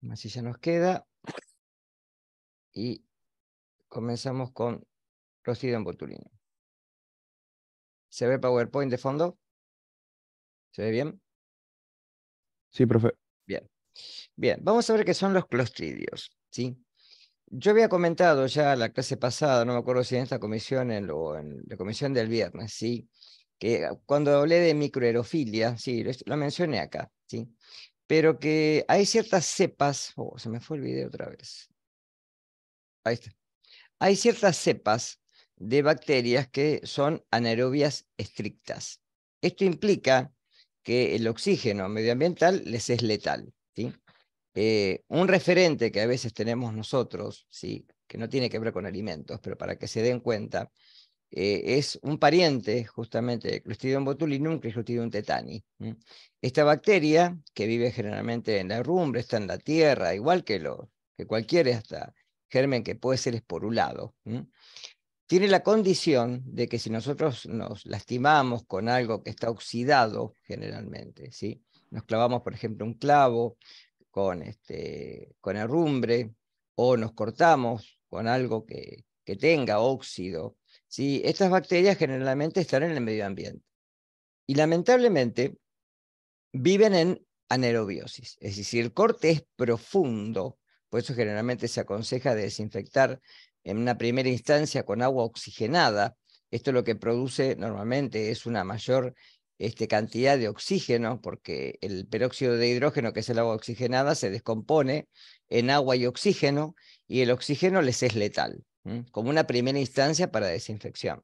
Así ya nos queda. Y comenzamos con Clostridium botulinum. ¿Se ve PowerPoint de fondo? ¿Se ve bien? Sí, profe. Bien. Bien, vamos a ver qué son los clostridios, ¿sí? Yo había comentado ya la clase pasada, no me acuerdo si en esta comisión o en la comisión del viernes, ¿sí? Que cuando hablé de microaerofilia, sí, lo mencioné acá, ¿sí? Pero que hay ciertas cepas, se me fue el video otra vez. Ahí está. Hay ciertas cepas de bacterias que son anaerobias estrictas. Esto implica que el oxígeno medioambiental les es letal, ¿sí? Un referente que a veces tenemos nosotros, ¿sí? Que no tiene que ver con alimentos, pero para que se den cuenta, es un pariente justamente de Clostridium botulinum, que es Clostridium tetani. Esta bacteria, que vive generalmente en la herrumbre, está en la tierra, igual que cualquier hasta germen que puede ser esporulado, tiene la condición de que si nosotros nos lastimamos con algo que está oxidado, generalmente, ¿sí? Nos clavamos, por ejemplo, un clavo con herrumbre, o nos cortamos con algo que tenga óxido, ¿sí? Estas bacterias generalmente están en el medio ambiente. Y lamentablemente viven en anaerobiosis, es decir, si el corte es profundo, por eso generalmente se aconseja desinfectar en una primera instancia con agua oxigenada. Esto lo que produce normalmente es una mayor cantidad de oxígeno, porque el peróxido de hidrógeno, que es el agua oxigenada, se descompone en agua y oxígeno, y el oxígeno les es letal, como una primera instancia para desinfección.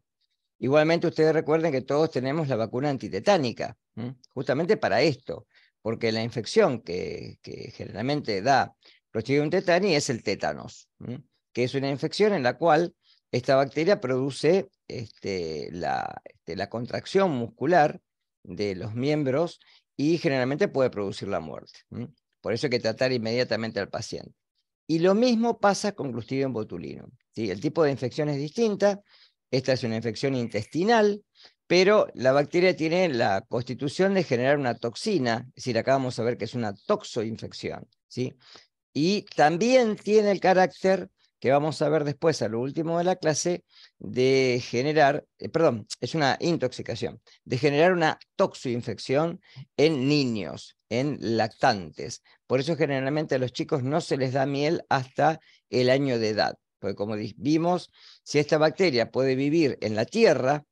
Igualmente, ustedes recuerden que todos tenemos la vacuna antitetánica, justamente para esto, porque la infección que generalmente da Clostridium tetani es el tétanos, que es una infección en la cual esta bacteria produce la contracción muscular de los miembros y generalmente puede producir la muerte. Por eso hay que tratar inmediatamente al paciente. Y lo mismo pasa con Clostridium botulinum, ¿sí? El tipo de infección es distinta. Esta es una infección intestinal, pero la bacteria tiene la constitución de generar una toxina, es decir, acá vamos a ver que es una toxoinfección, ¿sí? Y también tiene el carácter, que vamos a ver después a lo último de la clase, de generar, es una intoxicación, de generar una toxoinfección en niños, en lactantes. Por eso generalmente a los chicos no se les da miel hasta el año de edad, porque como vimos, si esta bacteria puede vivir en la tierra,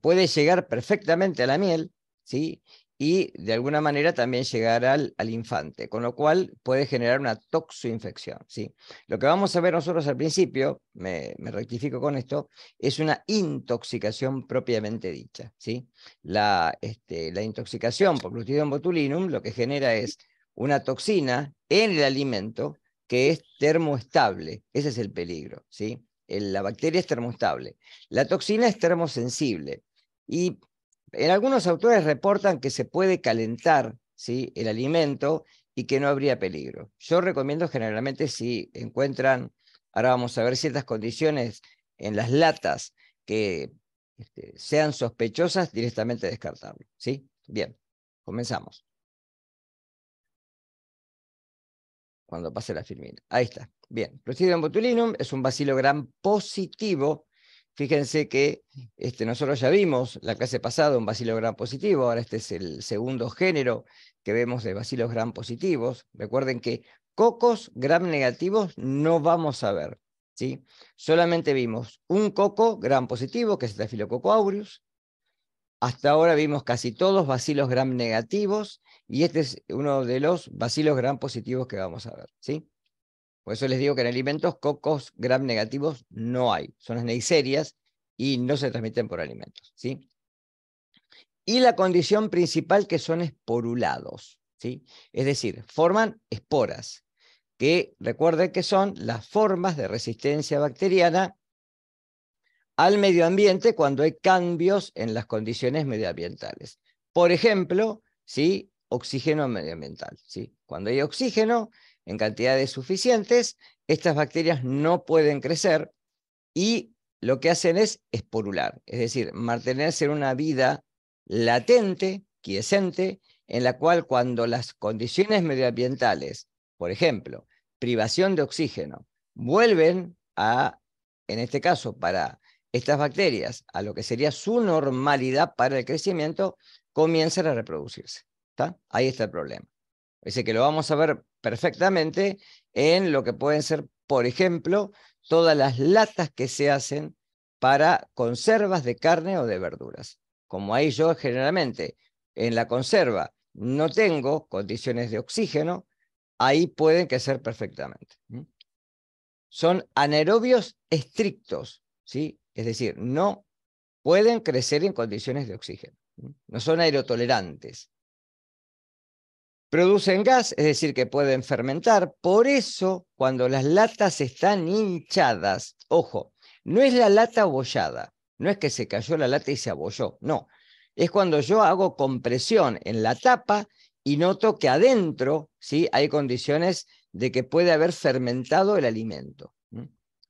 puede llegar perfectamente a la miel, ¿sí? Y de alguna manera también llegar al infante, con lo cual puede generar una toxoinfección, ¿sí? Lo que vamos a ver nosotros al principio, me rectifico con esto, es una intoxicación propiamente dicha, ¿sí? La intoxicación por Clostridium botulinum lo que genera es una toxina en el alimento que es termoestable, ese es el peligro, ¿sí? La bacteria es termoestable. La toxina es termosensible y en algunos autores reportan que se puede calentar, ¿sí?, el alimento y que no habría peligro. Yo recomiendo generalmente si encuentran, ahora vamos a ver ciertas condiciones en las latas que sean sospechosas, directamente descartarlo, ¿sí? Bien, comenzamos. Cuando pase la filmina. Ahí está. Bien, Clostridium botulinum es un bacilo gram positivo. Fíjense que nosotros ya vimos la clase pasada un bacilo gram positivo, ahora este es el segundo género que vemos de bacilos gram positivos. Recuerden que cocos gram negativos no vamos a ver, ¿sí? Solamente vimos un coco gram positivo, que es Staphylococcus aureus. Hasta ahora vimos casi todos bacilos gram negativos, y este es uno de los bacilos gram positivos que vamos a ver, ¿sí? Por eso les digo que en alimentos cocos gram negativos no hay, son las neiserias y no se transmiten por alimentos, ¿sí? Y la condición principal, que son esporulados, ¿sí? Es decir, forman esporas, que recuerden que son las formas de resistencia bacteriana al medio ambiente cuando hay cambios en las condiciones medioambientales. Por ejemplo, ¿sí?, oxígeno medioambiental, ¿sí? Cuando hay oxígeno en cantidades suficientes, estas bacterias no pueden crecer y lo que hacen es esporular, es decir, mantenerse en una vida latente, quiescente, en la cual cuando las condiciones medioambientales por ejemplo, privación de oxígeno, vuelven a, en este caso, para estas bacterias, a lo que sería su normalidad para el crecimiento, comienzan a reproducirse. ¿Está? Ahí está el problema. Es decir, que lo vamos a ver perfectamente en lo que pueden ser, por ejemplo, todas las latas que se hacen para conservas de carne o de verduras. Como ahí yo generalmente en la conserva no tengo condiciones de oxígeno, ahí pueden crecer perfectamente. Son anaerobios estrictos, ¿sí? Es decir, no pueden crecer en condiciones de oxígeno. No son aerotolerantes. Producen gas, es decir, que pueden fermentar. Por eso, cuando las latas están hinchadas, ojo, no es la lata abollada, no es que se cayó la lata y se abolló, no. Es cuando yo hago compresión en la tapa y noto que adentro, ¿sí?, hay condiciones de que puede haber fermentado el alimento.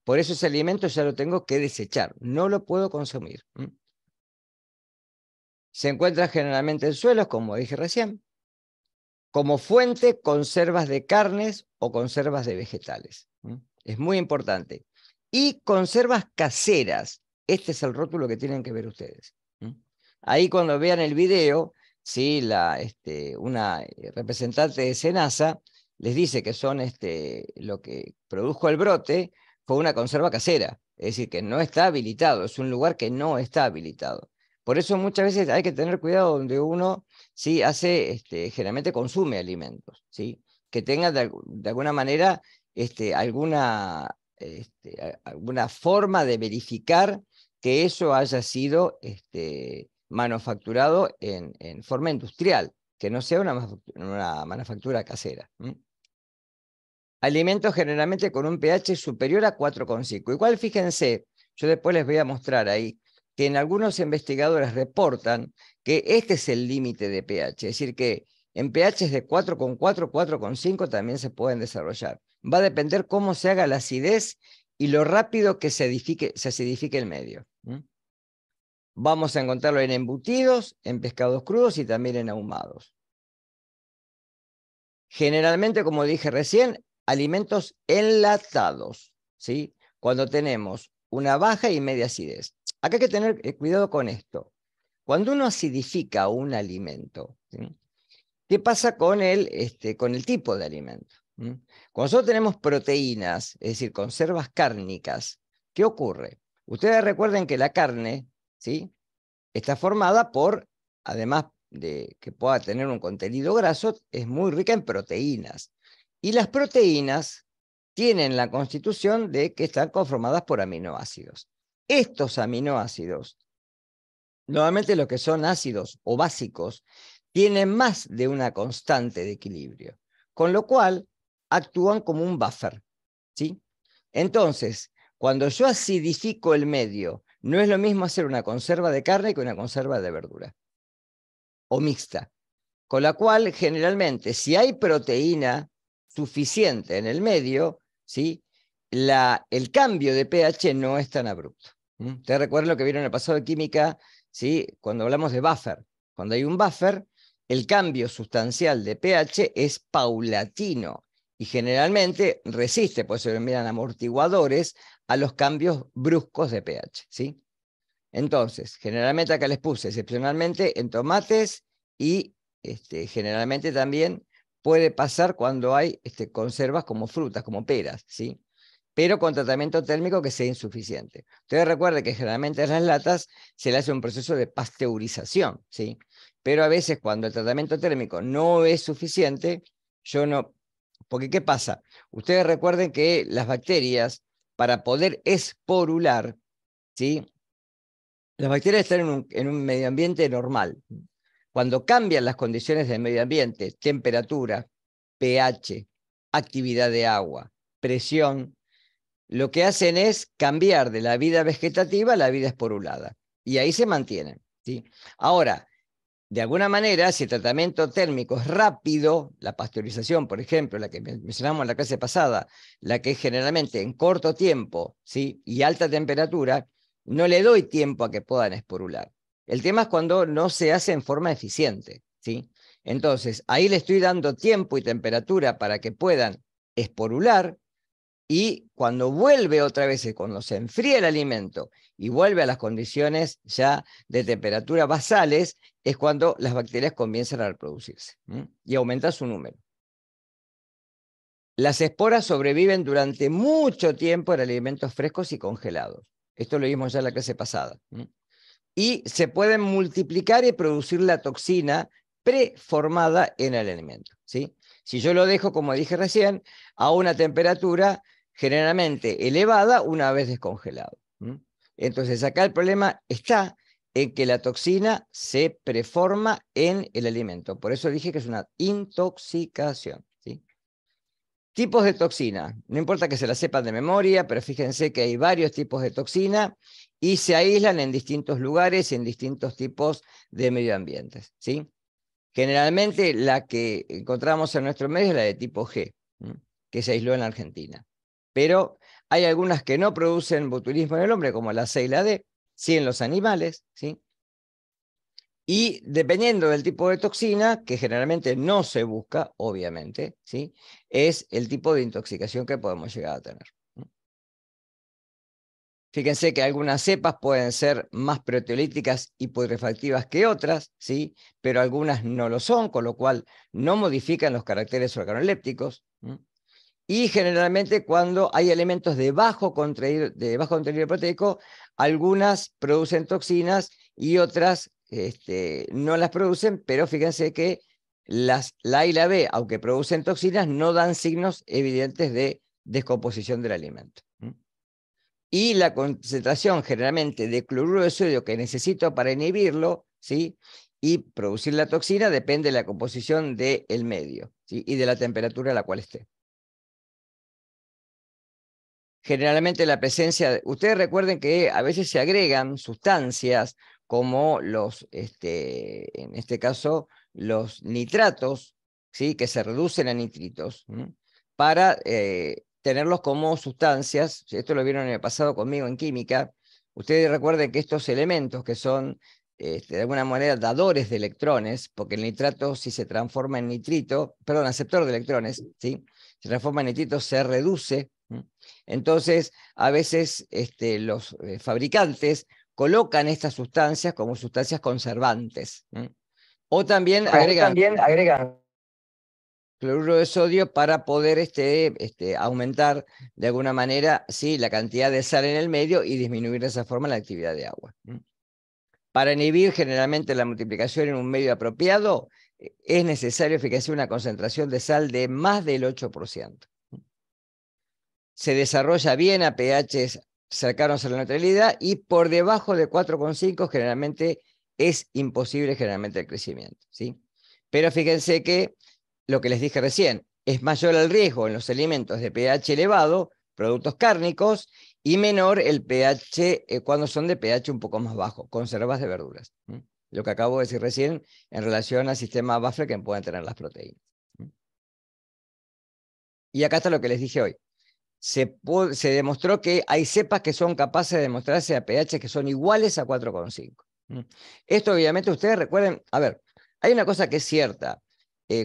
Por eso ese alimento ya lo tengo que desechar, no lo puedo consumir. Se encuentra generalmente en suelos, como dije recién. Como fuente, conservas de carnes o conservas de vegetales. Es muy importante. Y conservas caseras. Este es el rótulo que tienen que ver ustedes. Ahí cuando vean el video, ¿sí? Una representante de Senasa les dice que son lo que produjo el brote fue una conserva casera. Es decir, que no está habilitado. Es un lugar que no está habilitado. Por eso muchas veces hay que tener cuidado donde uno ¿sí? Generalmente consume alimentos, ¿sí? Que tenga de alguna manera alguna forma de verificar que eso haya sido manufacturado en forma industrial, que no sea una manufactura casera. Alimentos generalmente con un pH superior a 4,5. Igual fíjense, yo después les voy a mostrar ahí, que en algunos investigadores reportan que este es el límite de pH, es decir, que en pHs de 4,4, 4,5 también se pueden desarrollar. Va a depender cómo se haga la acidez y lo rápido que se acidifique el medio. Vamos a encontrarlo en embutidos, en pescados crudos y también en ahumados. Generalmente, como dije recién, alimentos enlatados, ¿sí? Cuando tenemos una baja y media acidez. Acá hay que tener cuidado con esto. Cuando uno acidifica un alimento, ¿sí? ¿Qué pasa con el tipo de alimento? Cuando nosotros tenemos proteínas, es decir, conservas cárnicas, ¿qué ocurre? Ustedes recuerden que la carne, ¿sí?, está formada por, además de que pueda tener un contenido graso, es muy rica en proteínas. Y las proteínas tienen la constitución de que están conformadas por aminoácidos. Estos aminoácidos, normalmente los que son ácidos o básicos, tienen más de una constante de equilibrio, con lo cual actúan como un buffer, ¿sí? Entonces, cuando yo acidifico el medio, no es lo mismo hacer una conserva de carne que una conserva de verdura, o mixta. Con la cual, generalmente, si hay proteína suficiente en el medio, ¿sí?, el cambio de pH no es tan abrupto. Ustedes recuerdan lo que vieron en el pasado de química, ¿sí?, cuando hablamos de buffer. Cuando hay un buffer, el cambio sustancial de pH es paulatino y generalmente resiste, pues se denominan amortiguadores, a los cambios bruscos de pH, ¿sí? Entonces, generalmente acá les puse excepcionalmente en tomates y generalmente también puede pasar cuando hay conservas como frutas, como peras, ¿sí? Pero con tratamiento térmico que sea insuficiente. Ustedes recuerden que generalmente en las latas se le hace un proceso de pasteurización, ¿sí? Pero a veces cuando el tratamiento térmico no es suficiente, yo no... Porque ¿qué pasa? Ustedes recuerden que las bacterias, para poder esporular, ¿sí?, las bacterias están en un medio ambiente normal. Cuando cambian las condiciones del medio ambiente, temperatura, pH, actividad de agua, presión, lo que hacen es cambiar de la vida vegetativa a la vida esporulada. Y ahí se mantienen, ¿sí? Ahora, de alguna manera, si el tratamiento térmico es rápido, la pasteurización, por ejemplo, la que mencionamos en la clase pasada, la que es generalmente en corto tiempo, ¿sí?, y alta temperatura, no le doy tiempo a que puedan esporular. El tema es cuando no se hace en forma eficiente, ¿sí? Entonces, ahí le estoy dando tiempo y temperatura para que puedan esporular, y cuando vuelve otra vez, cuando se enfría el alimento y vuelve a las condiciones ya de temperatura basales, es cuando las bacterias comienzan a reproducirse y aumenta su número. Las esporas sobreviven durante mucho tiempo en alimentos frescos y congelados. Esto lo vimos ya en la clase pasada. Y se pueden multiplicar y producir la toxina preformada en el alimento, ¿sí? Si yo lo dejo, como dije recién, a una temperatura generalmente elevada una vez descongelado. Entonces acá el problema está en que la toxina se preforma en el alimento. Por eso dije que es una intoxicación, ¿sí? Tipos de toxina. No importa que se la sepan de memoria, pero fíjense que hay varios tipos de toxina y se aíslan en distintos lugares y en distintos tipos de medio ambientes, ¿sí? Generalmente la que encontramos en nuestro medio es la de tipo G, que se aisló en la Argentina. Pero hay algunas que no producen botulismo en el hombre, como la C y la D, sí en los animales, ¿sí? Y dependiendo del tipo de toxina, que generalmente no se busca, obviamente, ¿sí? Es el tipo de intoxicación que podemos llegar a tener. Fíjense que algunas cepas pueden ser más proteolíticas y putrefactivas que otras, ¿sí? Pero algunas no lo son, con lo cual no modifican los caracteres organolépticos. Y generalmente cuando hay elementos de bajo contenido proteico, algunas producen toxinas y otras no las producen, pero fíjense que la A y la B, aunque producen toxinas, no dan signos evidentes de descomposición del alimento. Y la concentración generalmente de cloruro de sodio que necesito para inhibirlo, ¿sí? Y producir la toxina depende de la composición del medio, ¿sí? Y de la temperatura a la cual esté. Generalmente la presencia, ustedes recuerden que a veces se agregan sustancias como en este caso, los nitratos, ¿sí? Que se reducen a nitritos, para tenerlos como sustancias. Esto lo vieron en el pasado conmigo en química. Ustedes recuerden que estos elementos que son de alguna manera dadores de electrones, porque el nitrato si se transforma en nitrito, perdón, aceptor de electrones, ¿sí? Se transforma en nitrito, se reduce. Entonces, a veces los fabricantes colocan estas sustancias como sustancias conservantes. O también agregan cloruro de sodio para poder aumentar de alguna manera, ¿sí?, la cantidad de sal en el medio y disminuir de esa forma la actividad de agua. Para inhibir generalmente la multiplicación en un medio apropiado, es necesario, fíjense, una concentración de sal de más del 8%. Se desarrolla bien a pHs cercanos a la neutralidad y por debajo de 4,5 generalmente es imposible generalmente el crecimiento, ¿sí? Pero fíjense que lo que les dije recién, es mayor el riesgo en los alimentos de pH elevado, productos cárnicos, y menor el pH cuando son de pH un poco más bajo, conservas de verduras. Lo que acabo de decir recién en relación al sistema buffer que pueden tener las proteínas. Y acá está lo que les dije hoy. Se demostró que hay cepas que son capaces de demostrarse a pH que son iguales a 4,5. Esto obviamente ustedes recuerden, a ver, hay una cosa que es cierta.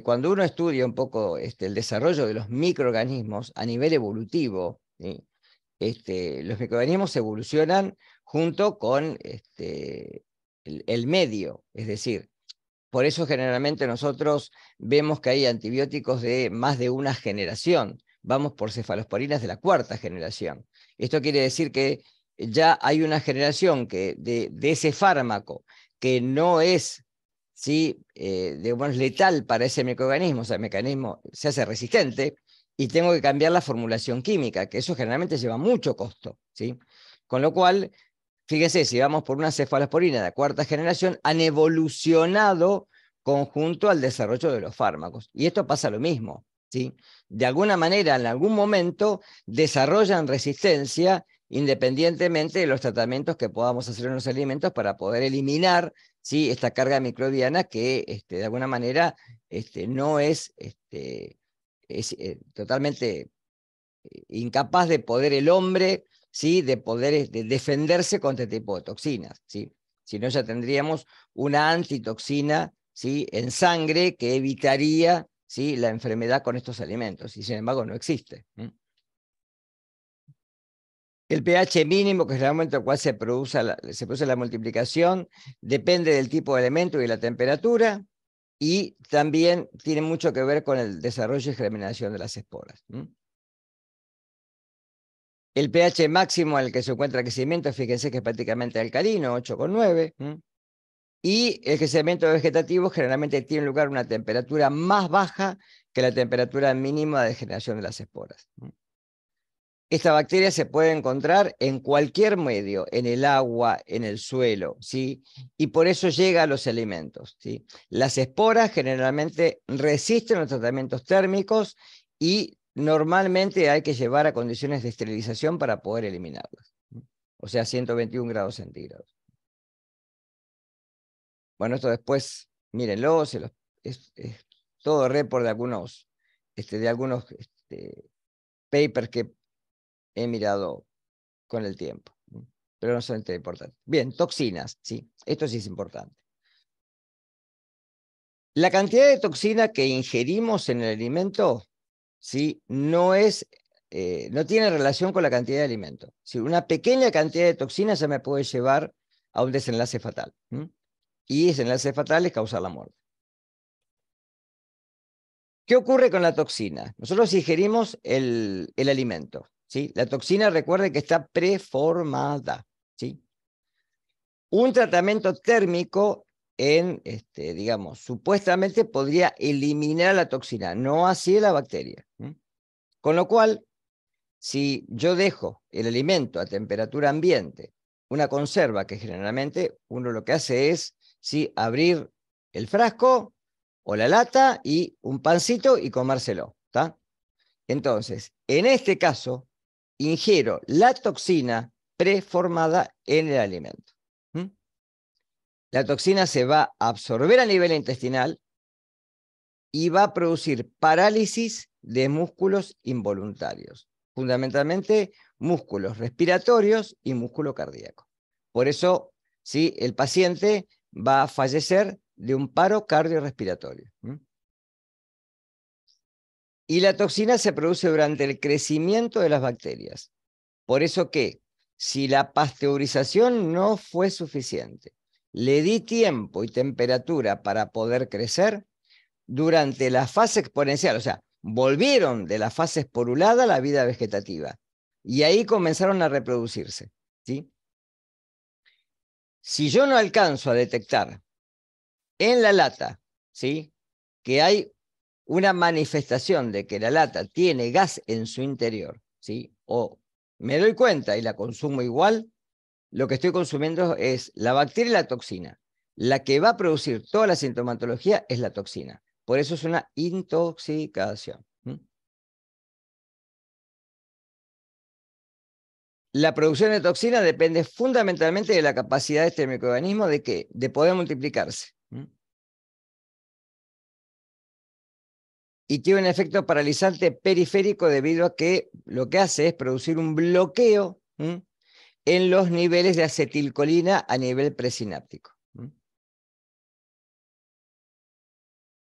Cuando uno estudia un poco el desarrollo de los microorganismos a nivel evolutivo, ¿sí? Los microorganismos evolucionan junto con el medio, es decir, por eso generalmente nosotros vemos que hay antibióticos de más de una generación. Vamos por cefalosporinas de la 4ª generación. Esto quiere decir que ya hay una generación que de ese fármaco que no es, ¿sí?, digamos, letal para ese microorganismo, o sea, el mecanismo se hace resistente, y tengo que cambiar la formulación química, que eso generalmente lleva mucho costo, ¿sí? Con lo cual, fíjense, si vamos por una cefalosporina de 4ª generación, han evolucionado conjunto al desarrollo de los fármacos. Y esto pasa lo mismo, ¿sí? De alguna manera, en algún momento, desarrollan resistencia independientemente de los tratamientos que podamos hacer en los alimentos para poder eliminar, ¿sí?, esta carga microbiana que de alguna manera no es, totalmente incapaz de poder el hombre, ¿sí?, de poder defenderse contra este tipo de toxinas, ¿sí? Si no, ya tendríamos una antitoxina ¿sí?, en sangre que evitaría, ¿sí?, la enfermedad con estos alimentos, y sin embargo no existe. El pH mínimo, que es el momento en el cual se produce la multiplicación, depende del tipo de elemento y de la temperatura, y también tiene mucho que ver con el desarrollo y germinación de las esporas. El pH máximo al que se encuentra el crecimiento, fíjense que es prácticamente alcalino, 8,9. Y el crecimiento vegetativo generalmente tiene lugar a una temperatura más baja que la temperatura mínima de generación de las esporas. Esta bacteria se puede encontrar en cualquier medio, en el agua, en el suelo, ¿sí? Y por eso llega a los alimentos, ¿sí? Las esporas generalmente resisten los tratamientos térmicos y normalmente hay que llevar a condiciones de esterilización para poder eliminarlas. O sea, 121 grados centígrados. Bueno, esto después, mírenlo, es todo report de algunos papers que he mirado con el tiempo, pero no son tan importantes. Bien, toxinas, ¿sí? Esto sí es importante. La cantidad de toxina que ingerimos en el alimento, ¿sí?, no tiene relación con la cantidad de alimento. Si una pequeña cantidad de toxina ya me puede llevar a un desenlace fatal. Y ese desenlace fatal es causar la muerte. ¿Qué ocurre con la toxina? Nosotros ingerimos el alimento, ¿sí? La toxina, recuerden que está preformada, ¿sí? Un tratamiento térmico digamos, supuestamente podría eliminar la toxina, no así la bacteria. Con lo cual, si yo dejo el alimento a temperatura ambiente, una conserva que generalmente uno lo que hace es, ¿sí?, abrir el frasco o la lata y un pancito y comérselo, ¿está? Entonces, en este caso, ingiero la toxina preformada en el alimento. La toxina se va a absorber a nivel intestinal y va a producir parálisis de músculos involuntarios, fundamentalmente músculos respiratorios y músculo cardíaco. Por eso, ¿sí?, el paciente va a fallecer de un paro cardiorrespiratorio. Y la toxina se produce durante el crecimiento de las bacterias. Por eso que, si la pasteurización no fue suficiente, le di tiempo y temperatura para poder crecer, durante la fase exponencial, o sea, volvieron de la fase esporulada a la vida vegetativa. Y ahí comenzaron a reproducirse, ¿sí? Si yo no alcanzo a detectar en la lata, ¿sí?, que hay una manifestación de que la lata tiene gas en su interior, ¿sí?, o me doy cuenta y la consumo igual, lo que estoy consumiendo es la bacteria y la toxina. La que va a producir toda la sintomatología es la toxina. Por eso es una intoxicación. La producción de toxina depende fundamentalmente de la capacidad de este microorganismo de ¿qué? De poder multiplicarse. Y tiene un efecto paralizante periférico debido a que lo que hace es producir un bloqueo en los niveles de acetilcolina a nivel presináptico.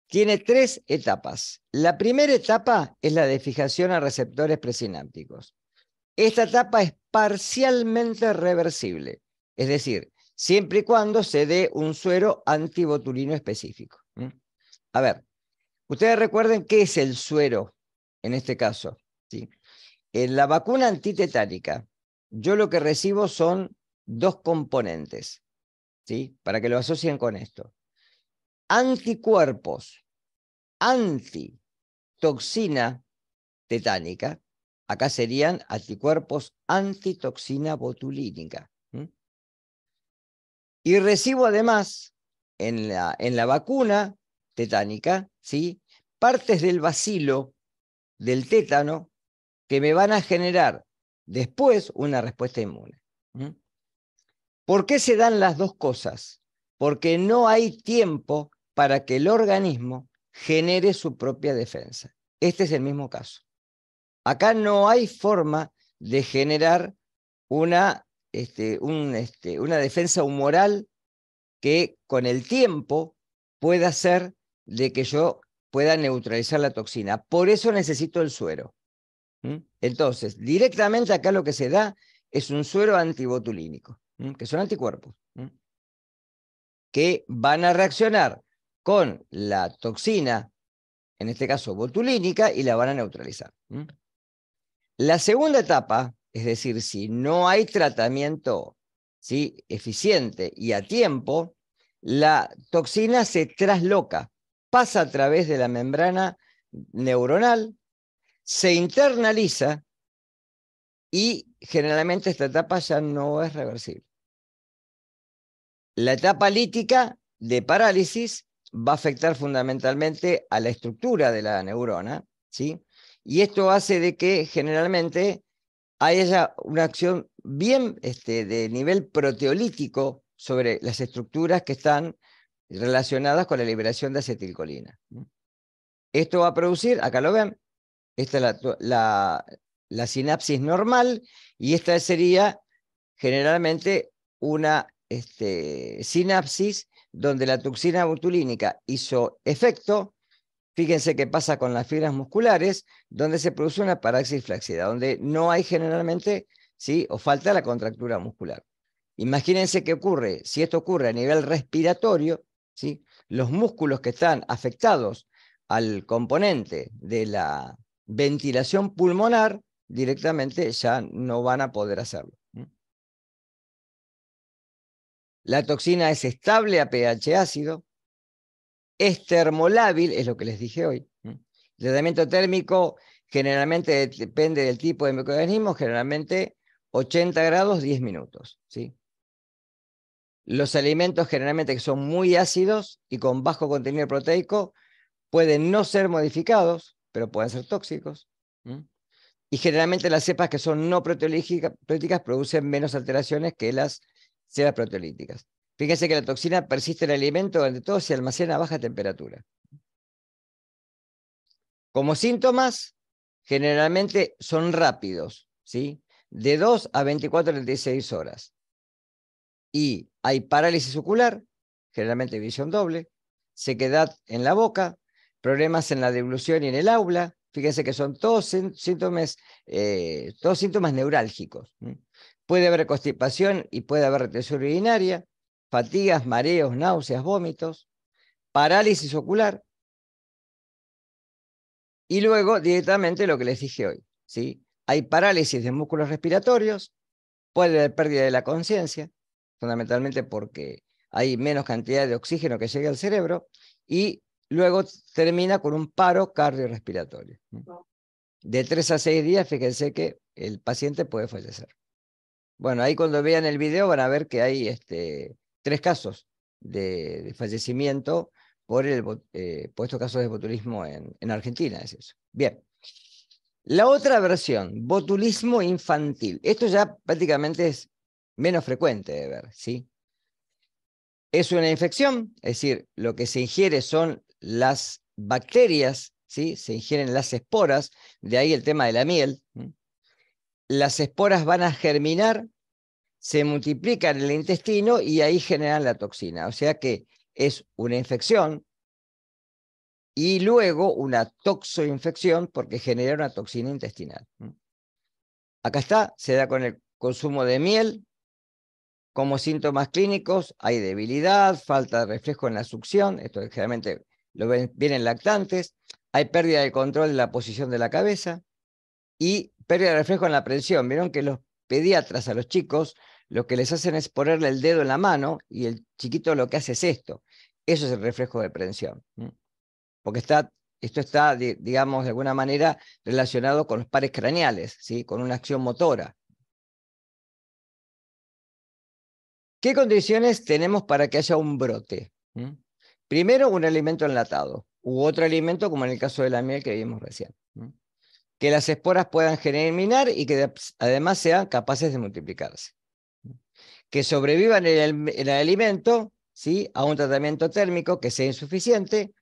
Tiene 3 etapas. La primera etapa es la de fijación a receptores presinápticos. Esta etapa es parcialmente reversible, es decir, siempre y cuando se dé un suero antibotulino específico. A ver, ustedes recuerden qué es el suero en este caso, ¿sí? En la vacuna antitetánica, yo lo que recibo son 2 componentes, ¿sí?, para que lo asocien con esto. Anticuerpos antitoxina tetánica, acá serían anticuerpos antitoxina botulínica. Y recibo además en la vacuna tetánica, ¿sí?, partes del bacilo del tétano que me van a generar después una respuesta inmune. ¿Por qué se dan las 2 cosas? Porque no hay tiempo para que el organismo genere su propia defensa. Este es el mismo caso. Acá no hay forma de generar una defensa humoral que con el tiempo pueda hacer de que yo pueda neutralizar la toxina. Por eso necesito el suero. Entonces, directamente acá lo que se da es un suero antibotulínico, que son anticuerpos, que van a reaccionar con la toxina, en este caso botulínica, y la van a neutralizar. La segunda etapa, es decir, si no hay tratamiento, ¿sí?, eficiente y a tiempo, la toxina se trasloca, pasa a través de la membrana neuronal, se internaliza y generalmente esta etapa ya no es reversible. La etapa lítica de parálisis va a afectar fundamentalmente a la estructura de la neurona, ¿sí? Y esto hace de que generalmente haya una acción bien de nivel proteolítico sobre las estructuras que están relacionadas con la liberación de acetilcolina. Esto va a producir, acá lo ven, esta es la sinapsis normal, y esta sería generalmente una sinapsis donde la toxina botulínica hizo efecto. Fíjense qué pasa con las fibras musculares, donde se produce una parálisis flácida, donde no hay generalmente, ¿sí?, o falta la contractura muscular. Imagínense qué ocurre, si esto ocurre a nivel respiratorio, ¿sí?, los músculos que están afectados al componente de la ventilación pulmonar directamente ya no van a poder hacerlo. La toxina es estable a pH ácido, es termolábil, es lo que les dije hoy. El tratamiento térmico generalmente depende del tipo de microorganismo, generalmente 80 grados, 10 minutos. ¿Sí? Los alimentos generalmente que son muy ácidos y con bajo contenido proteico pueden no ser modificados, pero pueden ser tóxicos. Y generalmente las cepas que son no proteolíticas producen menos alteraciones que las cepas proteolíticas. Fíjense que la toxina persiste en el alimento donde todo se almacena a baja temperatura. Como síntomas, generalmente son rápidos, ¿sí? De 2 a 24 a 36 horas. Y hay parálisis ocular, generalmente visión doble, sequedad en la boca, problemas en la deglución y en el aula. Fíjense que son todos síntomas neurálgicos. Puede haber constipación y puede haber retención urinaria, fatigas, mareos, náuseas, vómitos, parálisis ocular. Y luego directamente lo que les dije hoy, ¿sí? Hay parálisis de músculos respiratorios, puede haber pérdida de la conciencia, fundamentalmente porque hay menos cantidad de oxígeno que llega al cerebro, y luego termina con un paro cardiorrespiratorio. De 3 a 6 días, fíjense que el paciente puede fallecer. Bueno, ahí cuando vean el video van a ver que hay 3 casos de fallecimiento por estos casos de botulismo en Argentina. Es eso. Bien. La otra versión, botulismo infantil. Esto ya prácticamente es menos frecuente de ver, ¿sí? Es una infección, es decir, lo que se ingiere son las bacterias, ¿sí? Se ingieren las esporas, de ahí el tema de la miel. Las esporas van a germinar, se multiplican en el intestino y ahí generan la toxina. O sea que es una infección y luego una toxoinfección porque genera una toxina intestinal. Acá está, se da con el consumo de miel. Como síntomas clínicos hay debilidad, falta de reflejo en la succión, esto generalmente lo ven bien en lactantes, hay pérdida de control de la posición de la cabeza y pérdida de reflejo en la presión. Vieron que los pediatras a los chicos lo que les hacen es ponerle el dedo en la mano y el chiquito lo que hace es esto. Eso es el reflejo de prensión. Porque esto está, digamos, de alguna manera relacionado con los pares craneales, ¿sí? Con una acción motora. ¿Qué condiciones tenemos para que haya un brote? Primero, un alimento enlatado, u otro alimento, como en el caso de la miel que vimos recién. Que las esporas puedan germinar y que además sean capaces de multiplicarse. Que sobrevivan en el alimento, ¿sí?, a un tratamiento térmico que sea insuficiente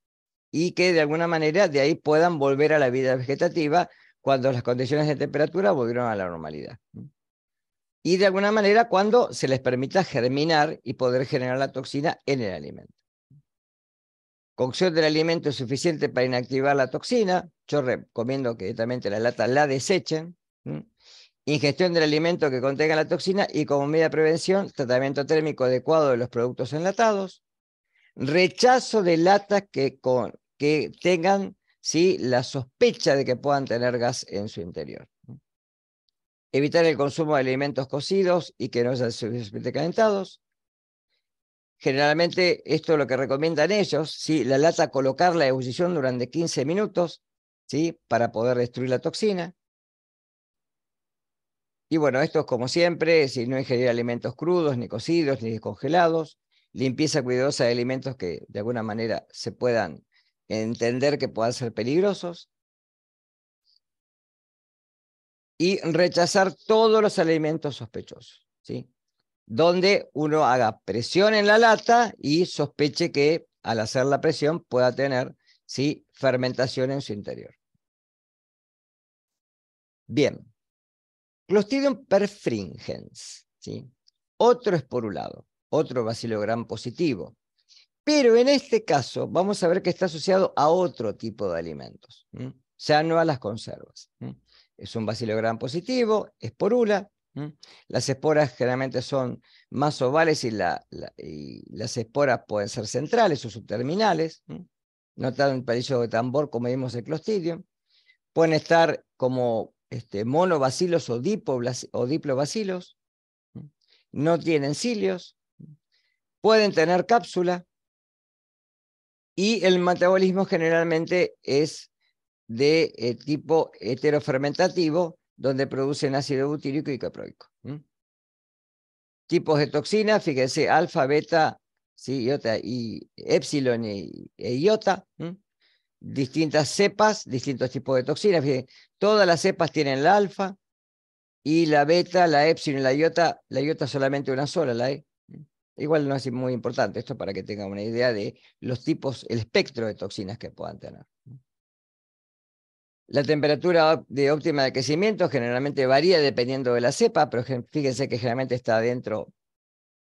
y que de alguna manera de ahí puedan volver a la vida vegetativa cuando las condiciones de temperatura volvieron a la normalidad. Y de alguna manera cuando se les permita germinar y poder generar la toxina en el alimento. Cocción del alimento es suficiente para inactivar la toxina. Yo recomiendo que directamente la lata la desechen. Ingestión del alimento que contenga la toxina y como medida de prevención, tratamiento térmico adecuado de los productos enlatados. Rechazo de latas que tengan, ¿sí?, la sospecha de que puedan tener gas en su interior. Evitar el consumo de alimentos cocidos y que no sean suficientemente calentados. Generalmente esto es lo que recomiendan ellos, ¿sí? La lata colocarla a ebullición durante 15 minutos, ¿sí?, para poder destruir la toxina. Y bueno, esto es como siempre, si no ingerir alimentos crudos, ni cocidos, ni descongelados. Limpieza cuidadosa de alimentos que de alguna manera se puedan entender que puedan ser peligrosos. Y rechazar todos los alimentos sospechosos, ¿sí?, donde uno haga presión en la lata y sospeche que al hacer la presión pueda tener, ¿sí?, fermentación en su interior. Bien, Clostridium perfringens, ¿sí?, otro esporulado, otro bacilo gram positivo. Pero en este caso vamos a ver que está asociado a otro tipo de alimentos, ya no a las conservas. Es un bacilo gram positivo, esporula. Las esporas generalmente son más ovales y las esporas pueden ser centrales o subterminales, no tan palillo de tambor como vimos el Clostridium. Pueden estar como monobacilos o diplobacilos. No tienen cilios. Pueden tener cápsula. Y el metabolismo generalmente es de tipo heterofermentativo, donde producen ácido butírico y caproico. Tipos de toxinas, fíjense, alfa, beta, ¿sí?, iota y epsilon e iota. Distintas cepas, distintos tipos de toxinas. Fíjense, todas las cepas tienen la alfa y la beta, la epsilon y la iota solamente una sola, la E. Igual no es muy importante esto para que tengan una idea de los tipos, el espectro de toxinas que puedan tener. La temperatura de óptima de crecimiento generalmente varía dependiendo de la cepa, pero fíjense que generalmente está dentro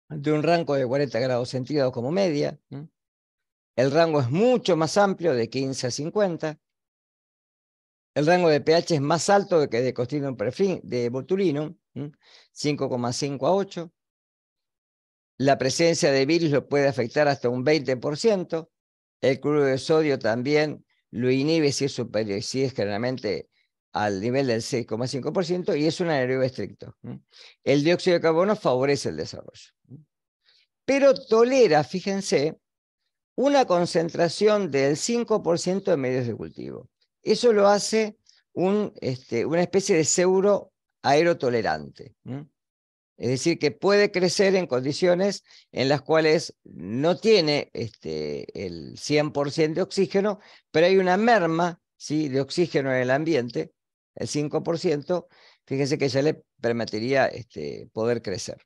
de un rango de 40 grados centígrados como media. El rango es mucho más amplio, de 15 a 50. El rango de pH es más alto que de Clostridium de botulinum, 5,5 a 8. La presencia de virus lo puede afectar hasta un 20%. El cloruro de sodio también lo inhibe si es superior, si es generalmente al nivel del 6,5%, y es un anaerobio estricto. El dióxido de carbono favorece el desarrollo. Pero tolera, fíjense, una concentración del 5% en medios de cultivo. Eso lo hace una especie de pseudo aerotolerante. Es decir, que puede crecer en condiciones en las cuales no tiene el 100% de oxígeno, pero hay una merma, ¿sí?, de oxígeno en el ambiente, el 5%, fíjense que ya le permitiría poder crecer.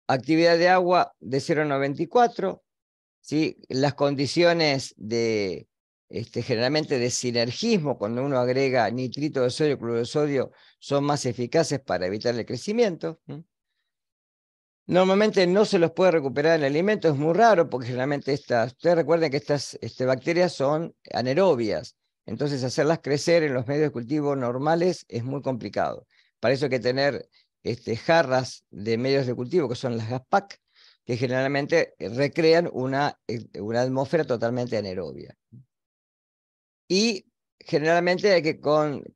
Actividad de agua de 0,94, ¿sí? Las condiciones de generalmente de sinergismo, cuando uno agrega nitrito de sodio, cloruro de sodio, son más eficaces para evitar el crecimiento. Normalmente no se los puede recuperar en el alimento, es muy raro, porque generalmente ustedes recuerden que estas bacterias son anaerobias, entonces hacerlas crecer en los medios de cultivo normales es muy complicado. Para eso hay que tener jarras de medios de cultivo, que son las GasPac, que generalmente recrean una atmósfera totalmente anaerobia. Y generalmente hay que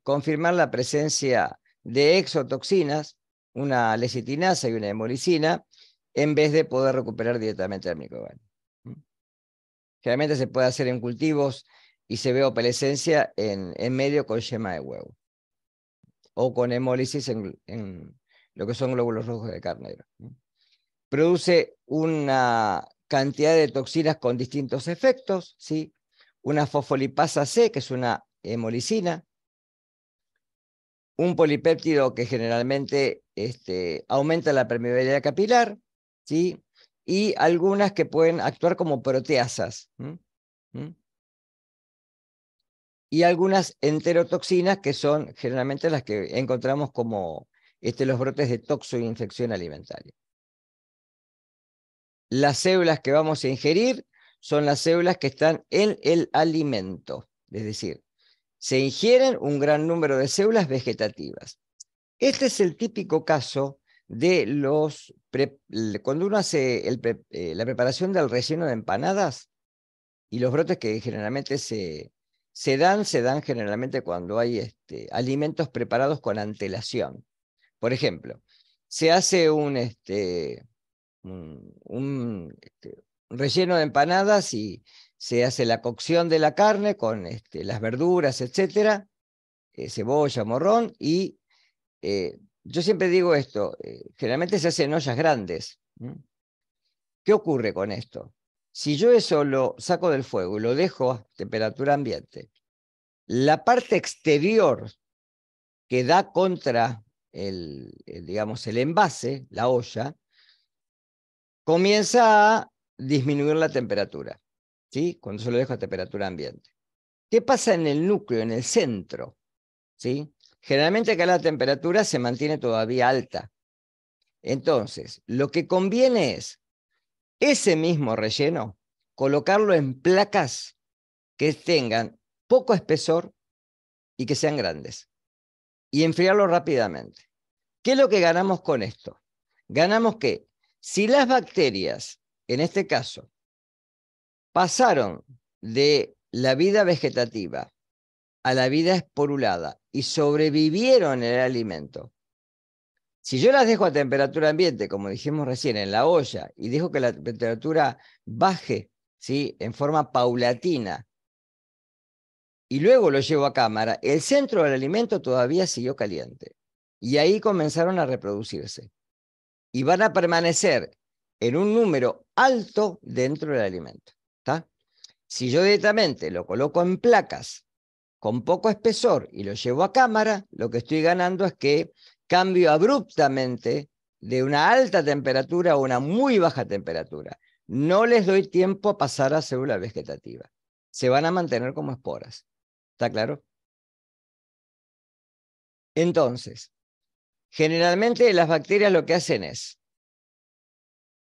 confirmar la presencia de exotoxinas, una lecitinasa y una hemolicina, en vez de poder recuperar directamente el microorganismo. Generalmente se puede hacer en cultivos y se ve opalescencia en medio con yema de huevo, o con hemólisis en lo que son glóbulos rojos de carnero. Produce una cantidad de toxinas con distintos efectos, ¿sí? Una fosfolipasa C, que es una hemolicina, un polipéptido que generalmente aumenta la permeabilidad capilar, ¿sí?, y algunas que pueden actuar como proteasas, y algunas enterotoxinas que son generalmente las que encontramos como los brotes de toxo e infección alimentaria. las células que vamos a ingerir son las células que están en el alimento, es decir, se ingieren un gran número de células vegetativas. Este es el típico caso de cuando uno hace la preparación del relleno de empanadas y los brotes que generalmente se dan generalmente cuando hay alimentos preparados con antelación. Por ejemplo, se hace un relleno de empanadas y se hace la cocción de la carne con las verduras, etcétera, cebolla, morrón, y yo siempre digo esto, generalmente se hace en ollas grandes. ¿Qué ocurre con esto? Si yo eso lo saco del fuego y lo dejo a temperatura ambiente, la parte exterior que da contra digamos, el envase, la olla, comienza a disminuir la temperatura, ¿sí? Cuando se lo dejo a temperatura ambiente. ¿Qué pasa en el núcleo, en el centro? ¿Sí? Generalmente acá la temperatura se mantiene todavía alta. Entonces, lo que conviene es ese mismo relleno, colocarlo en placas que tengan poco espesor y que sean grandes, y enfriarlo rápidamente. ¿Qué es lo que ganamos con esto? Ganamos que si las bacterias, en este caso, pasaron de la vida vegetativa a la vida esporulada y sobrevivieron en el alimento, si yo las dejo a temperatura ambiente, como dijimos recién, en la olla, y dejo que la temperatura baje, ¿sí?, en forma paulatina, y luego lo llevo a cámara, el centro del alimento todavía siguió caliente. Y ahí comenzaron a reproducirse. Y van a permanecer en un número alto dentro del alimento. ¿Está? Si yo directamente lo coloco en placas con poco espesor y lo llevo a cámara, lo que estoy ganando es que cambio abruptamente de una alta temperatura a una muy baja temperatura. No les doy tiempo a pasar a célula vegetativa. Se van a mantener como esporas. ¿Está claro? Entonces, generalmente las bacterias lo que hacen es,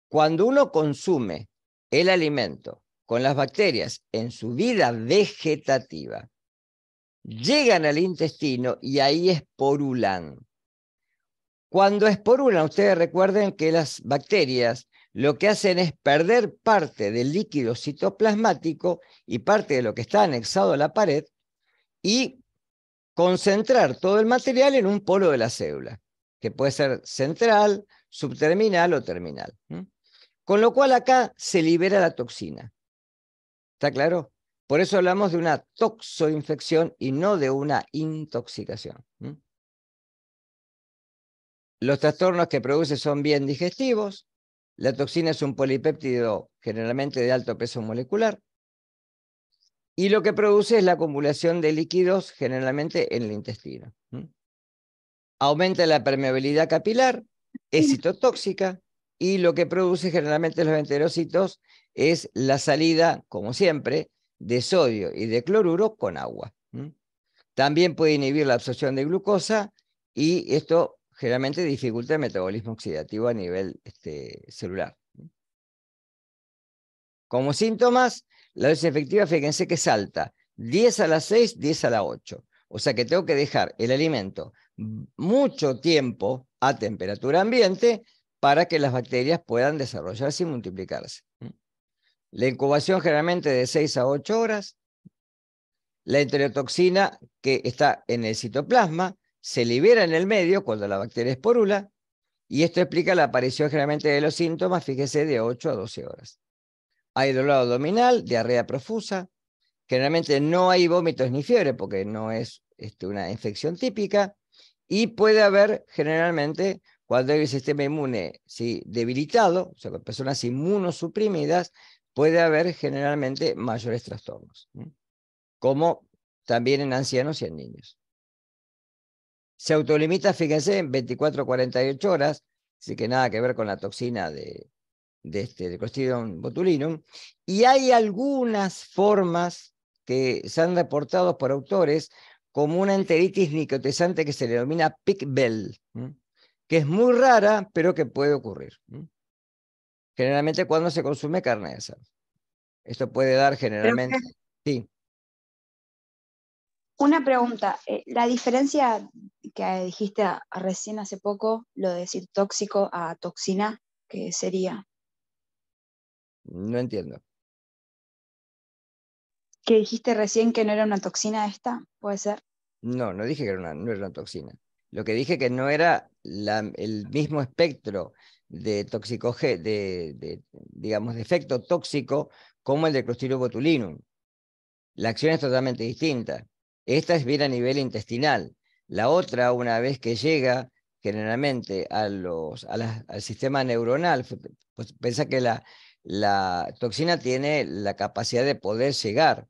cuando uno consume el alimento con las bacterias en su vida vegetativa, llegan al intestino y ahí esporulan. Cuando esporulan, ustedes recuerden que las bacterias lo que hacen es perder parte del líquido citoplasmático y parte de lo que está anexado a la pared y concentrar todo el material en un polo de la célula, que puede ser central, subterminal o terminal. Con lo cual acá se libera la toxina. ¿Está claro? Por eso hablamos de una toxoinfección y no de una intoxicación. Los trastornos que produce son bien digestivos. La toxina es un polipéptido generalmente de alto peso molecular. Y lo que produce es la acumulación de líquidos generalmente en el intestino. Aumenta la permeabilidad capilar, es citotóxica, y lo que produce generalmente los enterocitos es la salida, como siempre, de sodio y de cloruro con agua. También puede inhibir la absorción de glucosa y esto generalmente dificulta el metabolismo oxidativo a nivel celular. Como síntomas, la dosis efectiva, fíjense que salta 10 a la 6, 10 a la 8. O sea que tengo que dejar el alimento mucho tiempo a temperatura ambiente para que las bacterias puedan desarrollarse y multiplicarse. La incubación generalmente de 6 a 8 horas. La enterotoxina que está en el citoplasma se libera en el medio cuando la bacteria esporula, y esto explica la aparición generalmente de los síntomas, fíjese, de 8 a 12 horas. Hay dolor abdominal, diarrea profusa, generalmente no hay vómitos ni fiebre porque no es una infección típica, y puede haber generalmente, cuando hay el sistema inmune debilitado, o sea, con personas inmunosuprimidas, puede haber generalmente mayores trastornos, como también en ancianos y en niños. Se autolimita, fíjense, en 24 a 48 horas, así que nada que ver con la toxina de Clostridium botulinum, y hay algunas formas que se han reportado por autores como una enteritis nicotizante que se le denomina Pick-Bell, que es muy rara, pero que puede ocurrir. generalmente cuando se consume carne de cerdo. Esto puede dar generalmente... Profe, Sí, una pregunta. La diferencia que dijiste recién hace poco, lo de decir tóxico a toxina, ¿qué sería? no entiendo. Que dijiste recién que no era una toxina esta, ¿puede ser? No, no dije que no era una toxina. Lo que dije que no era el mismo espectro de digamos, de efecto tóxico como el de Clostridium botulinum. La acción es totalmente distinta. Esta es bien a nivel intestinal. La otra, una vez que llega generalmente al sistema neuronal, pues piensa que la toxina tiene la capacidad de poder llegar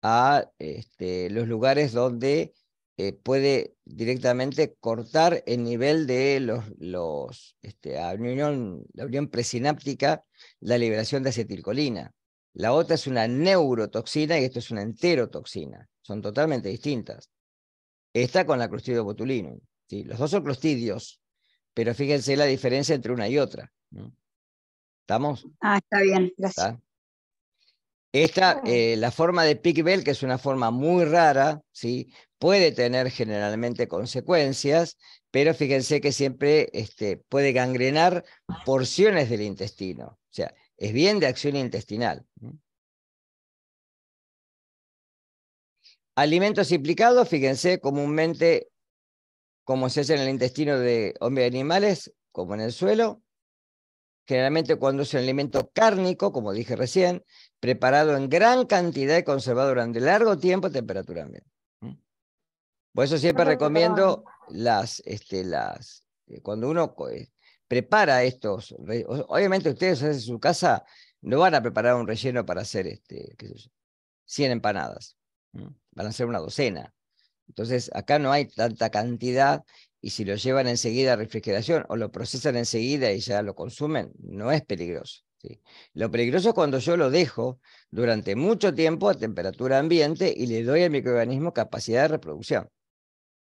a los lugares donde puede directamente cortar el nivel de la unión presináptica, la liberación de acetilcolina. La otra es una neurotoxina y esto es una enterotoxina. Son totalmente distintas. Esta con la Clostridium botulinum. ¿Sí? Los dos son clostridios, pero fíjense la diferencia entre una y otra, ¿no? ¿Estamos? Ah, está bien, gracias. ¿Está? Esta, la forma de Pick-Bell, que es una forma muy rara, ¿sí? Puede tener generalmente consecuencias, pero fíjense que siempre puede gangrenar porciones del intestino. O sea, es bien de acción intestinal. Alimentos implicados, fíjense, comúnmente, como se hace en el intestino de hombres y animales, como en el suelo, generalmente cuando es un alimento cárnico, como dije recién, preparado en gran cantidad y conservado durante largo tiempo a temperatura ambiente. Por eso siempre recomiendo cuando uno prepara estos, obviamente ustedes en su casa no van a preparar un relleno para hacer qué sé yo, 100 empanadas, van a ser una docena. Entonces acá no hay tanta cantidad y si lo llevan enseguida a refrigeración o lo procesan enseguida y ya lo consumen, no es peligroso, ¿sí? Lo peligroso es cuando yo lo dejo durante mucho tiempo a temperatura ambiente y le doy al microorganismo capacidad de reproducción.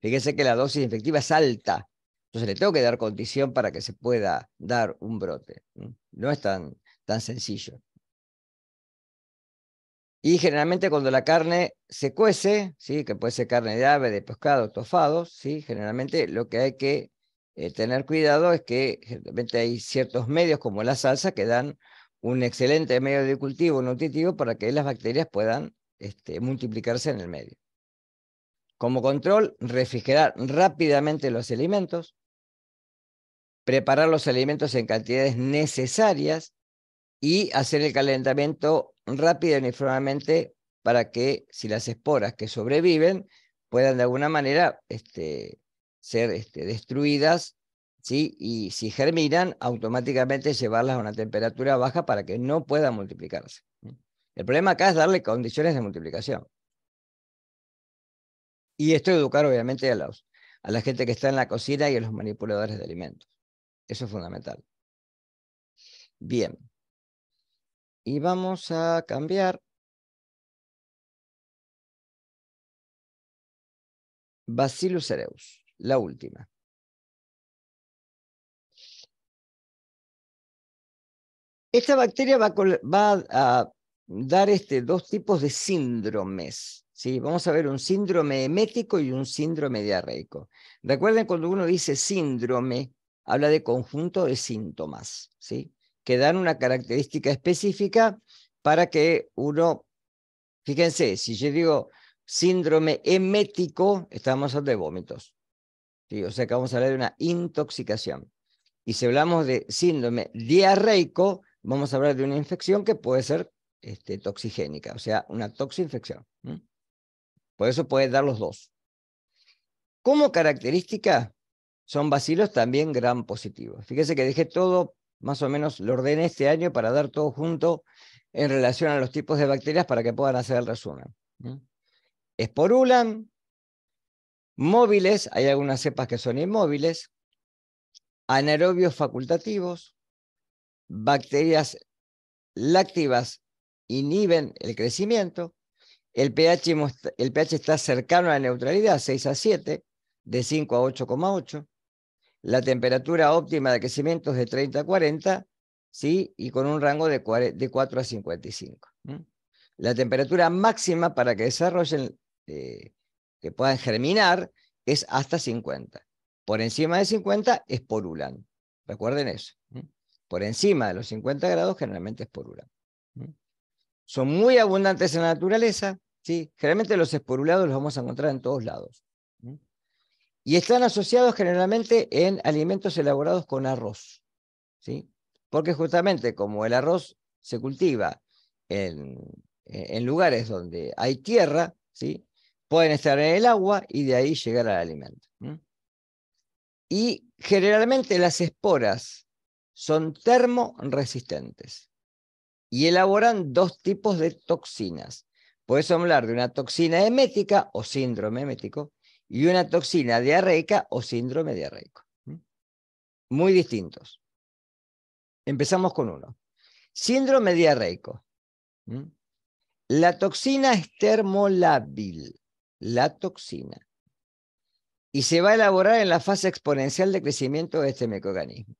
Fíjese que la dosis infectiva es alta, entonces le tengo que dar condición para que se pueda dar un brote. No es tan sencillo. Y generalmente cuando la carne se cuece, ¿sí? Que puede ser carne de ave, de pescado, estofados, ¿sí? Generalmente lo que hay que tener cuidado es que generalmente hay ciertos medios como la salsa que dan un excelente medio de cultivo nutritivo para que las bacterias puedan multiplicarse en el medio. Como control, refrigerar rápidamente los alimentos, preparar los alimentos en cantidades necesarias y hacer el calentamiento rápido y uniformemente para que si las esporas que sobreviven puedan de alguna manera ser destruidas, ¿sí? Y si germinan, automáticamente llevarlas a una temperatura baja para que no puedan multiplicarse. El problema acá es darle condiciones de multiplicación. Y esto educar obviamente a la gente que está en la cocina y a los manipuladores de alimentos. Eso es fundamental. Bien. Y vamos a cambiar. Bacillus cereus, la última. Esta bacteria va a dar dos tipos de síndromes, ¿sí? Vamos a ver un síndrome emético y un síndrome diarreico. Recuerden, cuando uno dice síndrome, habla de conjunto de síntomas, ¿sí? Que dan una característica específica para que uno, fíjense, si yo digo síndrome emético, estamos hablando de vómitos, ¿sí? O sea que vamos a hablar de una intoxicación. Y si hablamos de síndrome diarreico, vamos a hablar de una infección que puede ser toxigénica, o sea, una toxinfección. Por eso puede dar los dos. Como característica, son bacilos también gram positivos. Fíjese que dejé todo, más o menos lo ordené este año para dar todo junto en relación a los tipos de bacterias para que puedan hacer el resumen. Esporulan, móviles, hay algunas cepas que son inmóviles, anaerobios facultativos, bacterias lactivas inhiben el crecimiento, el pH está cercano a la neutralidad, 6 a 7, de 5 a 8,8, la temperatura óptima de crecimiento es de 30 a 40, ¿sí? Y con un rango de 4 a 55. La temperatura máxima para que desarrollen, que puedan germinar, es hasta 50. Por encima de 50 esporulan. Recuerden eso. Por encima de los 50 grados generalmente esporulan. Son muy abundantes en la naturaleza, ¿sí? Generalmente los esporulados los vamos a encontrar en todos lados. Y están asociados generalmente en alimentos elaborados con arroz, ¿sí? Porque justamente como el arroz se cultiva en lugares donde hay tierra, ¿sí? Pueden estar en el agua y de ahí llegar al alimento. Y generalmente las esporas son termoresistentes y elaboran dos tipos de toxinas. Puedes hablar de una toxina emética o síndrome emético y una toxina diarreica o síndrome diarreico. Muy distintos. Empezamos con uno. Síndrome diarreico. La toxina es termolábil. La toxina. Y se va a elaborar en la fase exponencial de crecimiento de este microorganismo.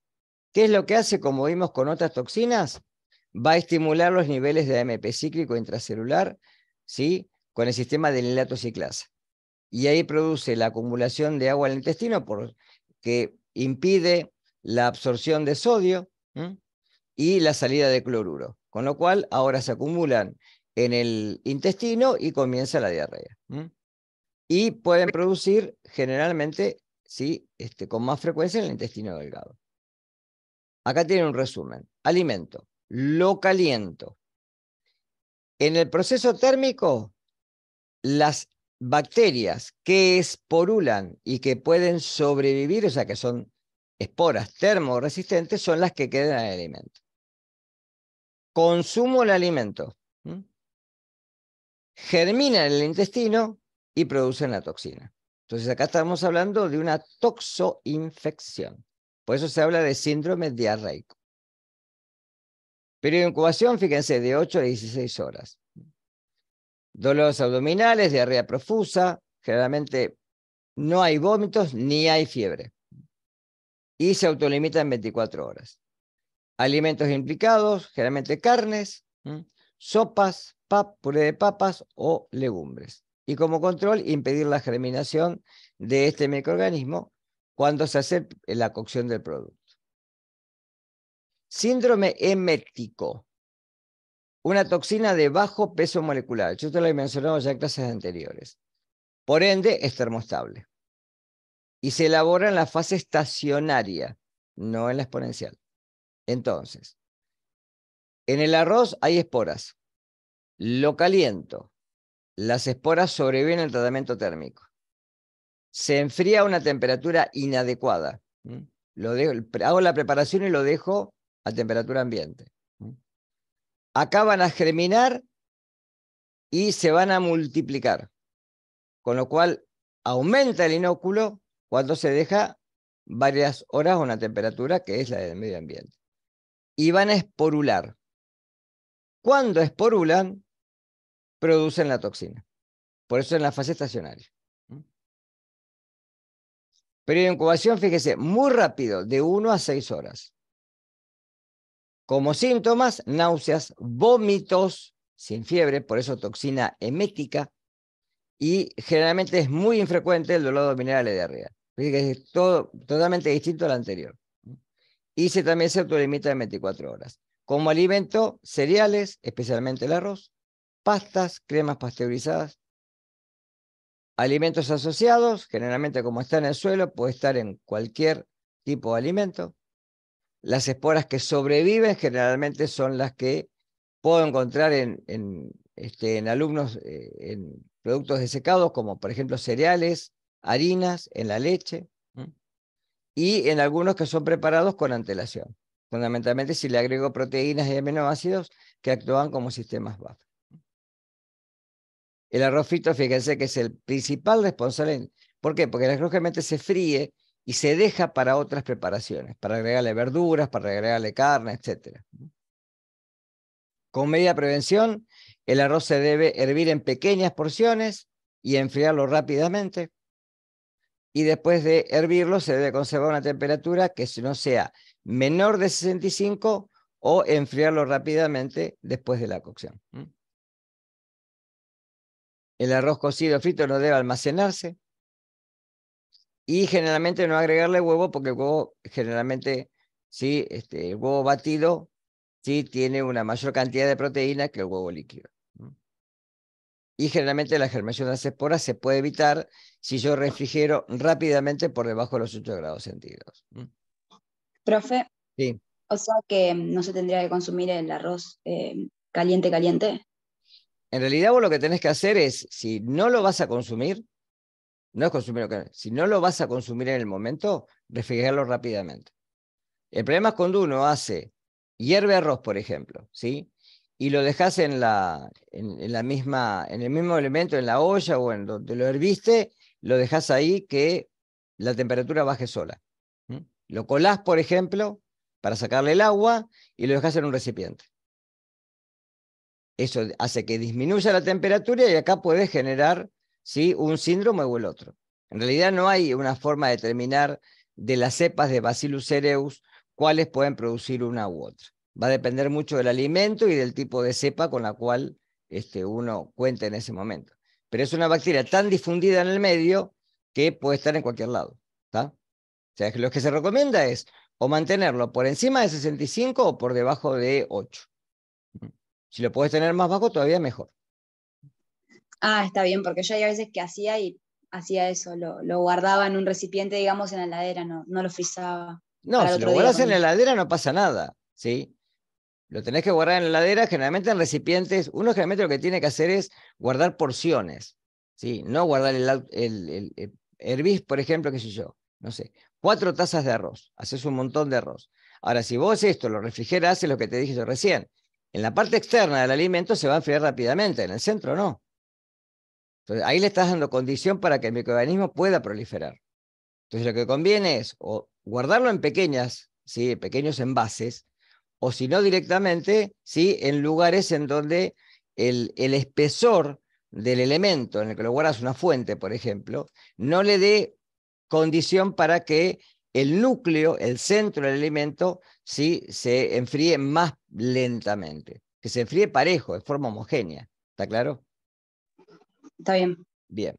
¿Qué es lo que hace? Como vimos con otras toxinas, va a estimular los niveles de AMP cíclico intracelular, ¿sí? Con el sistema de nilato ciclasa. Y ahí produce la acumulación de agua en el intestino que impide la absorción de sodio y la salida de cloruro. Con lo cual ahora se acumulan en el intestino y comienza la diarrea. Y pueden producir generalmente, ¿sí? Con más frecuencia en el intestino delgado. Acá tienen un resumen. Alimento. Lo caliento. En el proceso térmico, las bacterias que esporulan y que pueden sobrevivir, o sea que son esporas termoresistentes, son las que quedan en el alimento. Consumo el alimento. Germina en el intestino y producen la toxina. Entonces acá estamos hablando de una toxoinfección. Por eso se habla de síndrome diarreico. Periodo de incubación, fíjense, de 8 a 16 horas. Dolores abdominales, diarrea profusa, generalmente no hay vómitos ni hay fiebre. Y se autolimita en 24 horas. Alimentos implicados, generalmente carnes, sopas, puré de papas o legumbres. Y como control, impedir la germinación de este microorganismo cuando se hace la cocción del producto. Síndrome emético. Una toxina de bajo peso molecular. Yo te lo he mencionado ya en clases anteriores. Por ende, es termostable. Y se elabora en la fase estacionaria, no en la exponencial. Entonces, en el arroz hay esporas. Lo caliento. Las esporas sobreviven al tratamiento térmico. Se enfría a una temperatura inadecuada. Hago la preparación y lo dejo a temperatura ambiente. Acá van a germinar y se van a multiplicar. Con lo cual aumenta el inóculo cuando se deja varias horas a una temperatura que es la del medio ambiente. Y van a esporular. Cuando esporulan, producen la toxina. Por eso en la fase estacionaria. Periodo de incubación, fíjese, muy rápido, de 1 a 6 horas. Como síntomas, náuseas, vómitos, sin fiebre, por eso toxina emética, y generalmente es muy infrecuente el dolor abdominal y la diarrea. Fíjese que es totalmente distinto al anterior. Y también se autolimita en 24 horas. Como alimento, cereales, especialmente el arroz, pastas, cremas pasteurizadas. Alimentos asociados, generalmente como está en el suelo, puede estar en cualquier tipo de alimento. Las esporas que sobreviven generalmente son las que puedo encontrar en alumnos, en productos desecados, como por ejemplo cereales, harinas, en la leche, y en algunos que son preparados con antelación. Fundamentalmente si le agrego proteínas y aminoácidos que actúan como sistemas buffer. El arroz frito, fíjense que es el principal responsable. ¿Por qué? Porque el arroz generalmente se fríe y se deja para otras preparaciones, para agregarle verduras, para agregarle carne, etc. Con medida de prevención, el arroz se debe hervir en pequeñas porciones y enfriarlo rápidamente. Y después de hervirlo, se debe conservar una temperatura que no sea menor de 65 o enfriarlo rápidamente después de la cocción. El arroz cocido frito no debe almacenarse y generalmente no agregarle huevo porque el huevo generalmente, sí, el huevo batido sí tiene una mayor cantidad de proteína que el huevo líquido. Y generalmente la germinación de las esporas se puede evitar si yo refrigero rápidamente por debajo de los 8 grados centígrados. Profe, Sí. o sea que no se tendría que consumir el arroz caliente, caliente. En realidad vos lo que tenés que hacer es, si no lo vas a consumir, no es consumir si no lo vas a consumir en el momento, refrigerarlo rápidamente. El problema es cuando uno hierve arroz, por ejemplo, ¿sí? Y lo dejas en la misma, en el mismo elemento, en la olla o en donde lo herviste, lo dejas ahí que la temperatura baje sola. Lo colás, por ejemplo, para sacarle el agua y lo dejas en un recipiente. Eso hace que disminuya la temperatura y acá puedes generar, ¿sí?, un síndrome o el otro. En realidad no hay una forma de determinar de las cepas de Bacillus cereus cuáles pueden producir una u otra. Va a depender mucho del alimento y del tipo de cepa con la cual uno cuenta en ese momento. Pero es una bacteria tan difundida en el medio que puede estar en cualquier lado. ¿Está? O sea, que lo que se recomienda es o mantenerlo por encima de 65 o por debajo de 8. Si lo puedes tener más bajo, todavía mejor. Ah, está bien, porque yo hay veces que hacía y hacía eso, lo guardaba en un recipiente, digamos, en la heladera, no lo frizaba No, para el si lo otro día guardas en la comer. heladera no pasa nada, ¿sí? Lo tenés que guardar en la heladera, generalmente en recipientes. Uno generalmente lo que tiene que hacer es guardar porciones, ¿sí? No guardar hervís, por ejemplo, qué sé yo, no sé, 4 tazas de arroz, haces un montón de arroz. Ahora, si vos esto lo refrigerás, es lo que te dije yo recién. En la parte externa del alimento se va a enfriar rápidamente, en el centro no. Entonces, ahí le estás dando condición para que el microorganismo pueda proliferar. Entonces, lo que conviene es o guardarlo en ¿sí?, pequeños envases, o si no directamente, ¿sí?, en lugares en donde el espesor del elemento en el que lo guardas, una fuente, por ejemplo, no le dé condición para que el núcleo, el centro del alimento, ¿sí?, se enfríe más lentamente, que se enfríe parejo, de forma homogénea. ¿Está claro? Está bien. Bien.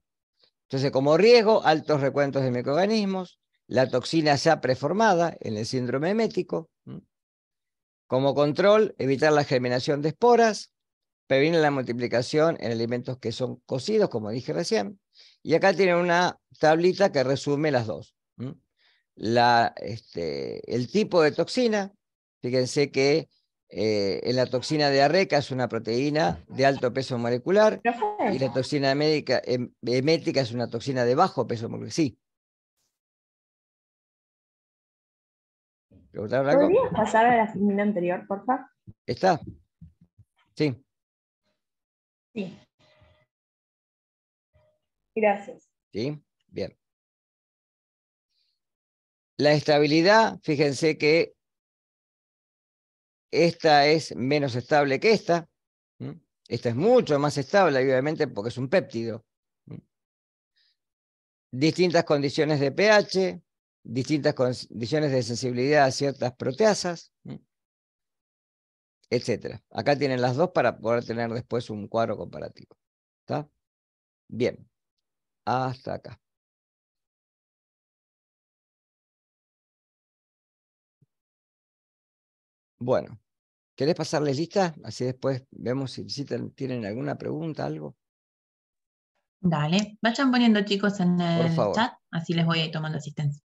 Entonces, como riesgo, altos recuentos de microorganismos, la toxina ya preformada en el síndrome emético. Como control, evitar la germinación de esporas, prevenir la multiplicación en alimentos que son cocidos, como dije recién. Y acá tienen una tablita que resume las dos. El tipo de toxina, fíjense que en la toxina de Areca es una proteína de alto peso molecular y la toxina emética es una toxina de bajo peso molecular. Sí, ¿preguntaron algo? ¿Podrías pasar a la filmina anterior, por favor? ¿Está? Sí, Sí, gracias. sí, bien. La estabilidad, fíjense que esta es menos estable que esta. Esta es mucho más estable, obviamente, porque es un péptido. Distintas condiciones de pH, distintas condiciones de sensibilidad a ciertas proteasas, etc. Acá tienen las dos para poder tener después un cuadro comparativo. ¿Está? Bien, hasta acá. Bueno, ¿querés pasarles lista? Así después vemos si tienen alguna pregunta, algo. Dale, vayan poniendo chicos en Por el favor. chat, así les voy a ir tomando asistencia.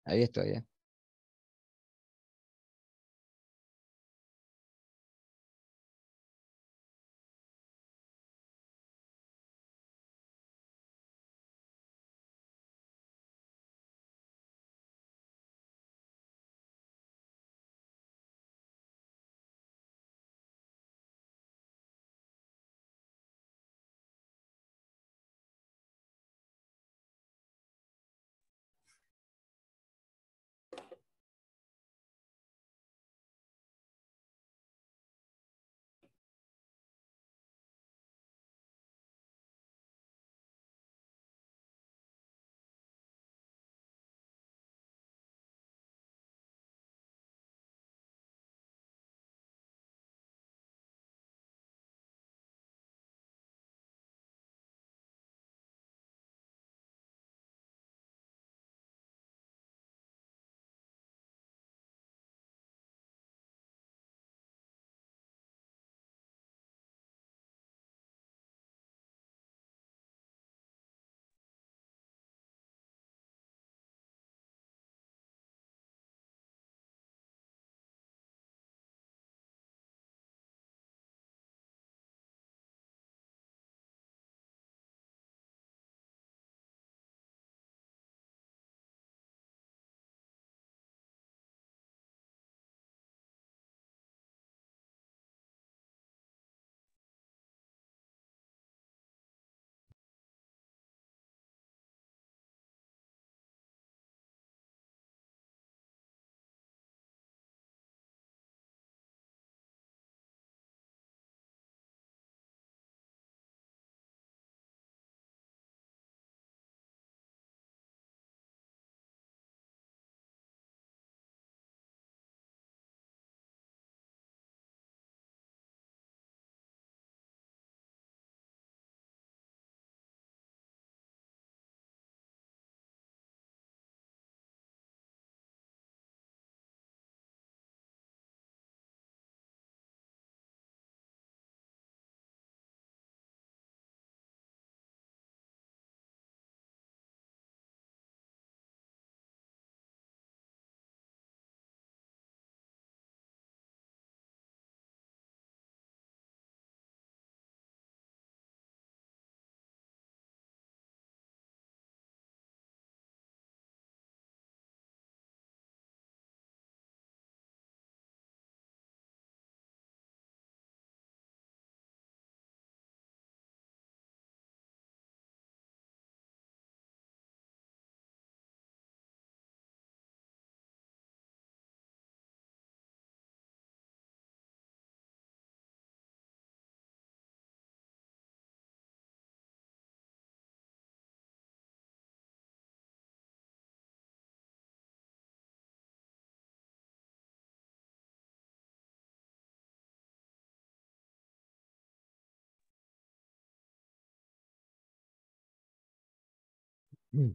Ahí estoy, ¿eh? Mm.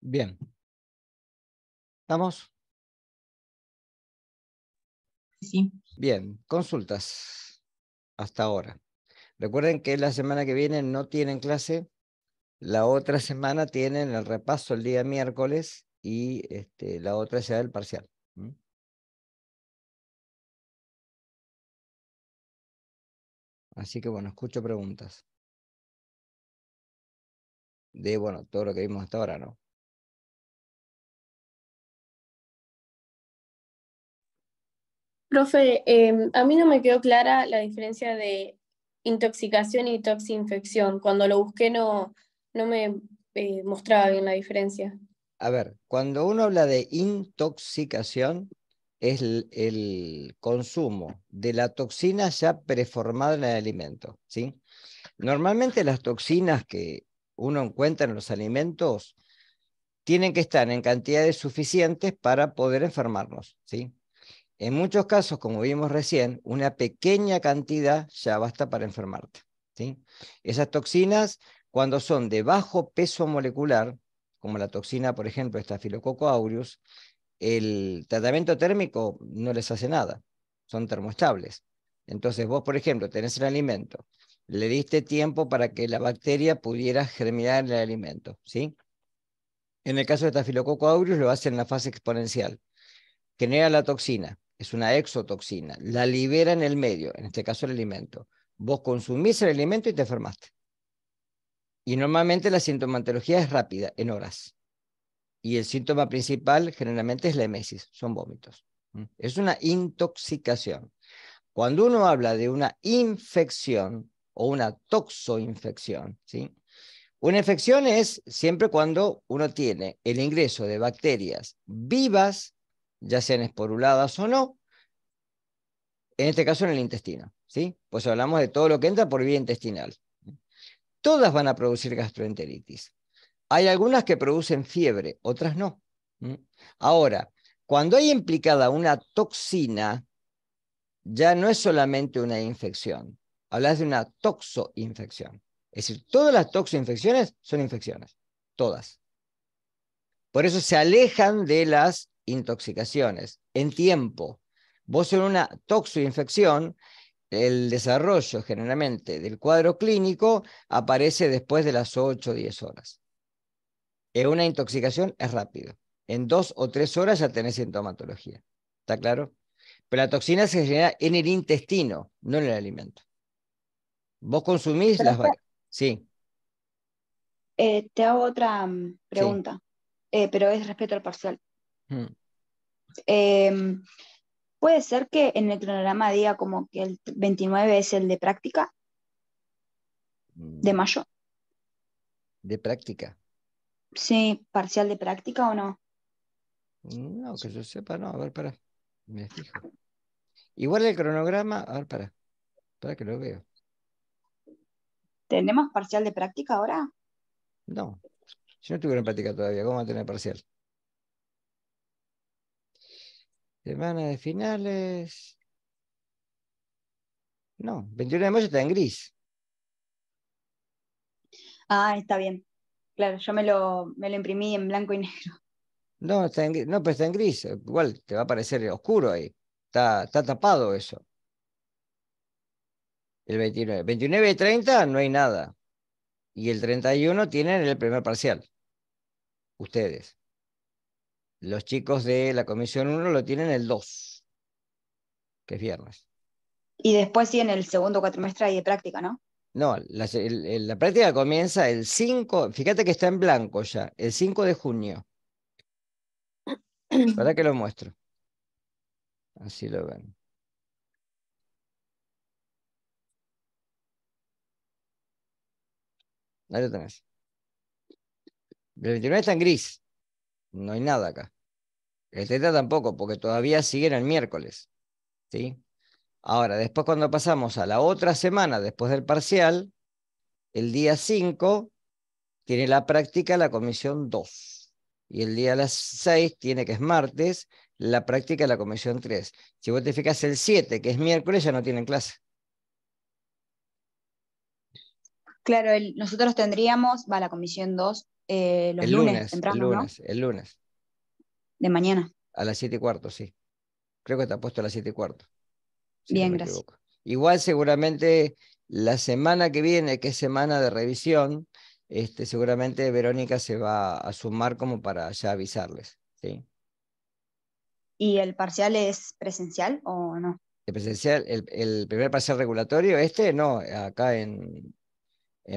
Bien. ¿Estamos? Sí. Bien. Consultas hasta ahora. Recuerden que la semana que viene no tienen clase. La otra semana tienen el repaso el día miércoles y la otra será el parcial. ¿Mm? Así que bueno, escucho preguntas. De bueno, todo lo que vimos hasta ahora, ¿no? Profe, a mí no me quedó clara la diferencia de intoxicación y toxinfección. Cuando lo busqué no me mostraba bien la diferencia. A ver, cuando uno habla de intoxicación, es el consumo de la toxina ya preformada en el alimento, ¿sí? Normalmente las toxinas que uno encuentra en los alimentos tienen que estar en cantidades suficientes para poder enfermarnos, ¿sí? En muchos casos, como vimos recién, una pequeña cantidad ya basta para enfermarte, ¿sí? Esas toxinas, cuando son de bajo peso molecular, como la toxina, por ejemplo, Staphylococcus aureus, el tratamiento térmico no les hace nada, son termoestables. Entonces vos, por ejemplo, tenés el alimento, le diste tiempo para que la bacteria pudiera germinar en el alimento, ¿sí? En el caso de Staphylococcus aureus lo hace en la fase exponencial. Genera la toxina, es una exotoxina, la libera en el medio, en este caso el alimento. Vos consumís el alimento y te enfermaste. Y normalmente la sintomatología es rápida, en horas. Y el síntoma principal generalmente es la emesis, son vómitos. Es una intoxicación. Cuando uno habla de una infección o una toxoinfección, ¿sí? Una infección es siempre cuando uno tiene el ingreso de bacterias vivas, ya sean esporuladas o no, en este caso en el intestino, ¿sí? Pues hablamos de todo lo que entra por vía intestinal. Todas van a producir gastroenteritis. Hay algunas que producen fiebre, otras no. Ahora, cuando hay implicada una toxina, ya no es solamente una infección. Hablas de una toxoinfección. Es decir, todas las toxoinfecciones son infecciones. Todas. Por eso se alejan de las intoxicaciones en tiempo. Vos en una toxoinfección, el desarrollo generalmente del cuadro clínico aparece después de las 8 o 10 horas. En una intoxicación es rápido. En 2 o 3 horas ya tenés sintomatología. ¿Está claro? Pero la toxina se genera en el intestino, no en el alimento. Vos consumís las Profe, bacterias. Sí, te hago otra sí. pregunta, pero es respecto al parcial. Mm. Em, ¿Puede ser que en el cronograma diga como que el 29 es el de práctica de Mm, mayo? ¿De práctica? Sí, parcial de práctica o no. No, que yo sepa, no. A ver, para. Me fijo. Igual el cronograma. A ver, para que lo veo. ¿Tenemos parcial de práctica ahora? No, si no estuvieron en práctica todavía, ¿cómo va a tener parcial? Semana de finales. No, 21 de mayo está en gris. Ah, está bien. Claro, yo me lo imprimí en blanco y negro. No, está en gris. No, pero está en gris. Igual te va a parecer oscuro ahí. Está tapado eso. El 29. 29 y 30 no hay nada. Y el 31 tienen el primer parcial. Ustedes. Los chicos de la comisión 1 lo tienen el 2, que es viernes. Y después sí en el segundo cuatrimestre hay de práctica, ¿no? No, la práctica comienza el 5. Fíjate que está en blanco ya, el 5 de junio. ¿Para que lo muestro? Así lo ven. Ahí lo tenés. El 29 está en gris. No hay nada acá. El 30 tampoco, porque todavía siguen el miércoles. ¿Sí? Ahora, después cuando pasamos a la otra semana, después del parcial, el día 5 tiene la práctica la comisión 2. Y el día a las 6 tiene, que es martes, la práctica la comisión 3. Si vos te fijas el 7, que es miércoles, ya no tienen clase. Claro, nosotros tendríamos, va la comisión 2, Los lunes, temprano, ¿no? El lunes, De mañana. a las 7:15, sí. Creo que está puesto a las 7:15, si no Bien, me gracias. equivoco. Igual seguramente la semana que viene, que es semana de revisión, seguramente Verónica se va a sumar como para ya avisarles, ¿sí? ¿Y el parcial es presencial o no? El presencial, el primer parcial regulatorio, no, acá en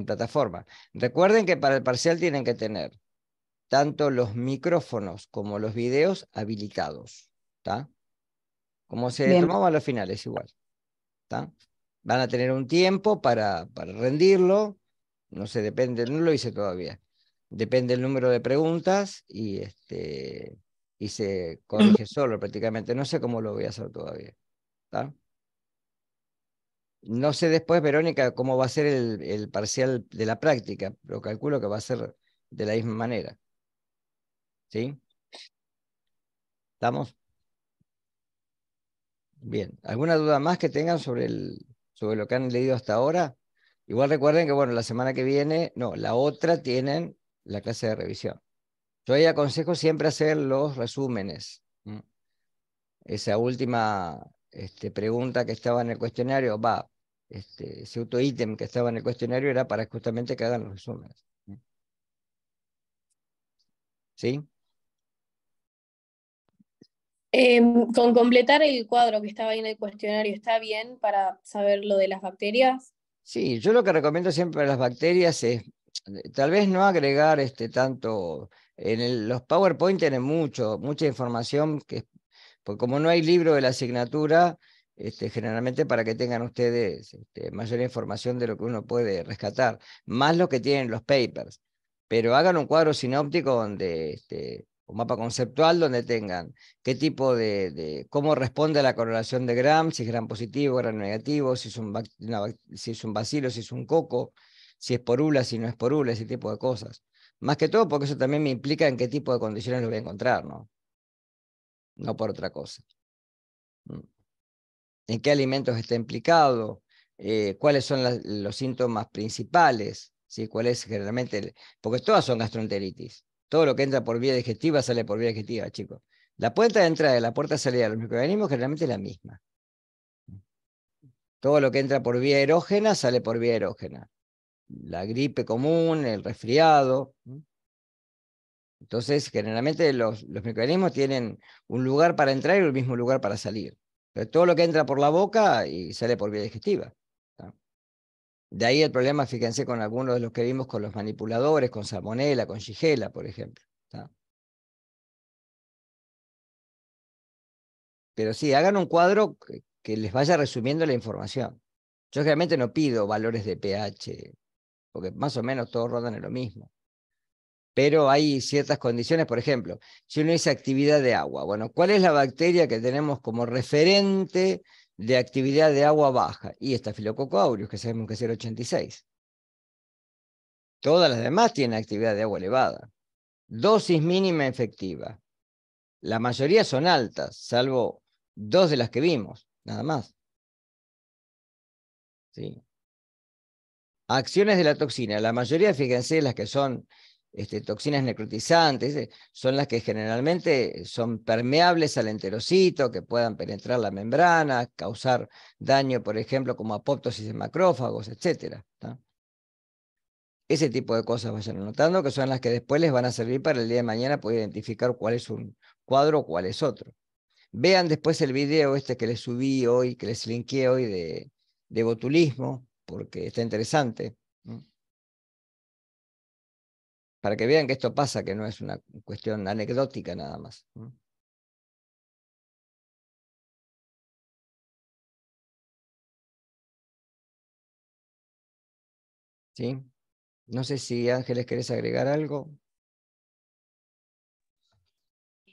plataforma. Recuerden que para el parcial tienen que tener tanto los micrófonos como los videos habilitados, ¿está? Como se Bien. tomaban los finales igual, ¿está? Van a tener un tiempo para rendirlo, no sé, depende, no lo hice todavía. Depende del número de preguntas y se corrige solo prácticamente. No sé cómo lo voy a hacer todavía, ¿está? No sé después, Verónica, cómo va a ser el parcial de la práctica, pero calculo que va a ser de la misma manera. ¿Sí? ¿Estamos? Bien. ¿Alguna duda más que tengan sobre lo que han leído hasta ahora? Igual recuerden que, bueno, la semana que viene, no, la otra tienen la clase de revisión. Yo ahí aconsejo siempre hacer los resúmenes. Esa última pregunta que estaba en el cuestionario, ese otro ítem que estaba en el cuestionario era para justamente que hagan los resúmenes. ¿Sí? Con completar el cuadro que estaba ahí en el cuestionario, ¿está bien para saber lo de las bacterias? Sí, yo lo que recomiendo siempre a las bacterias es tal vez no agregar tanto. Los PowerPoint tienen mucha información, porque como no hay libro de la asignatura, generalmente para que tengan ustedes mayor información de lo que uno puede rescatar, más lo que tienen los papers. Pero hagan un cuadro sinóptico un mapa conceptual donde tengan qué tipo cómo responde a la correlación de Gram, si es Gram positivo, Gram negativo, si es un bacilo, si es un coco, si es porula, si no es porula, ese tipo de cosas. Más que todo porque eso también me implica en qué tipo de condiciones lo voy a encontrar, ¿no? No por otra cosa. ¿En qué alimentos está implicado? ¿Cuáles son los síntomas principales? ¿Sí? ¿Cuál es generalmente? Porque todas son gastroenteritis. Todo lo que entra por vía digestiva sale por vía digestiva, chicos. La puerta de entrada y la puerta de salida de los microorganismos generalmente es la misma. Todo lo que entra por vía erógena sale por vía erógena. La gripe común, el resfriado. Entonces, generalmente los microorganismos tienen un lugar para entrar y el mismo lugar para salir. Pero todo lo que entra por la boca y sale por vía digestiva. ¿Tá? De ahí el problema, fíjense, con algunos de los que vimos con los manipuladores, con salmonela, con shigella, por ejemplo. ¿Tá? Pero sí, hagan un cuadro que les vaya resumiendo la información. Yo generalmente no pido valores de pH, porque más o menos todos rondan en lo mismo. Pero hay ciertas condiciones, por ejemplo, si uno dice actividad de agua, bueno, ¿cuál es la bacteria que tenemos como referente de actividad de agua baja? Y Staphylococcus aureus, que sabemos que es 0,86. Todas las demás tienen actividad de agua elevada. Dosis mínima efectiva. La mayoría son altas, salvo 2 de las que vimos, nada más. ¿Sí? Acciones de la toxina. La mayoría, fíjense, las que son toxinas necrotizantes, son las que generalmente son permeables al enterocito, que puedan penetrar la membrana, causar daño, por ejemplo, como apoptosis en macrófagos, etc. Ese tipo de cosas vayan anotando, que son las que después les van a servir para el día de mañana poder identificar cuál es un cuadro o cuál es otro. Vean después el video que les subí hoy, que les linké hoy de botulismo, porque está interesante. Para que vean que esto pasa, que no es una cuestión anecdótica nada más. ¿Sí? No sé si Ángeles querés agregar algo.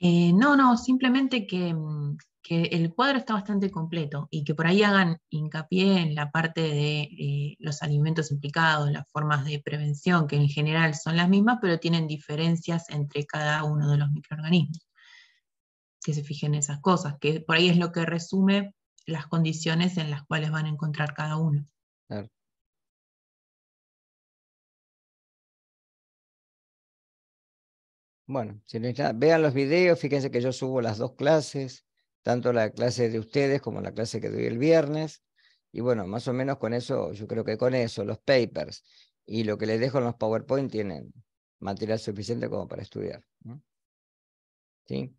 No, simplemente que el cuadro está bastante completo y que por ahí hagan hincapié en la parte de los alimentos implicados, las formas de prevención, que en general son las mismas, pero tienen diferencias entre cada uno de los microorganismos. Que se fijen en esas cosas, que por ahí es lo que resume las condiciones en las cuales van a encontrar cada uno. Claro. Bueno, si necesitan, vean los videos, fíjense que yo subo las dos clases, tanto la clase de ustedes como la clase que doy el viernes. Y bueno, más o menos con eso, yo creo que con eso, los papers y lo que les dejo en los PowerPoint tienen material suficiente como para estudiar, ¿no? ¿Sí?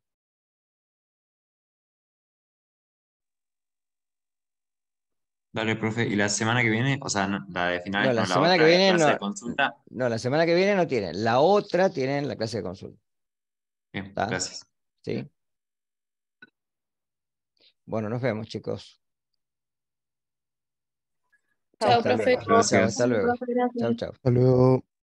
Dale, profe. ¿Y la semana que viene? O sea, la de finales, No, la no, la semana que otra, la viene clase de no, consulta. no, la semana que viene no tienen. La otra tienen la clase de consulta. Bien, ¿Está? gracias. ¿Sí? Bueno, nos vemos, chicos. Chao, Hasta profe. luego. Chao, Gracias. hasta luego. Profe, gracias. Chao, chao. Hasta luego.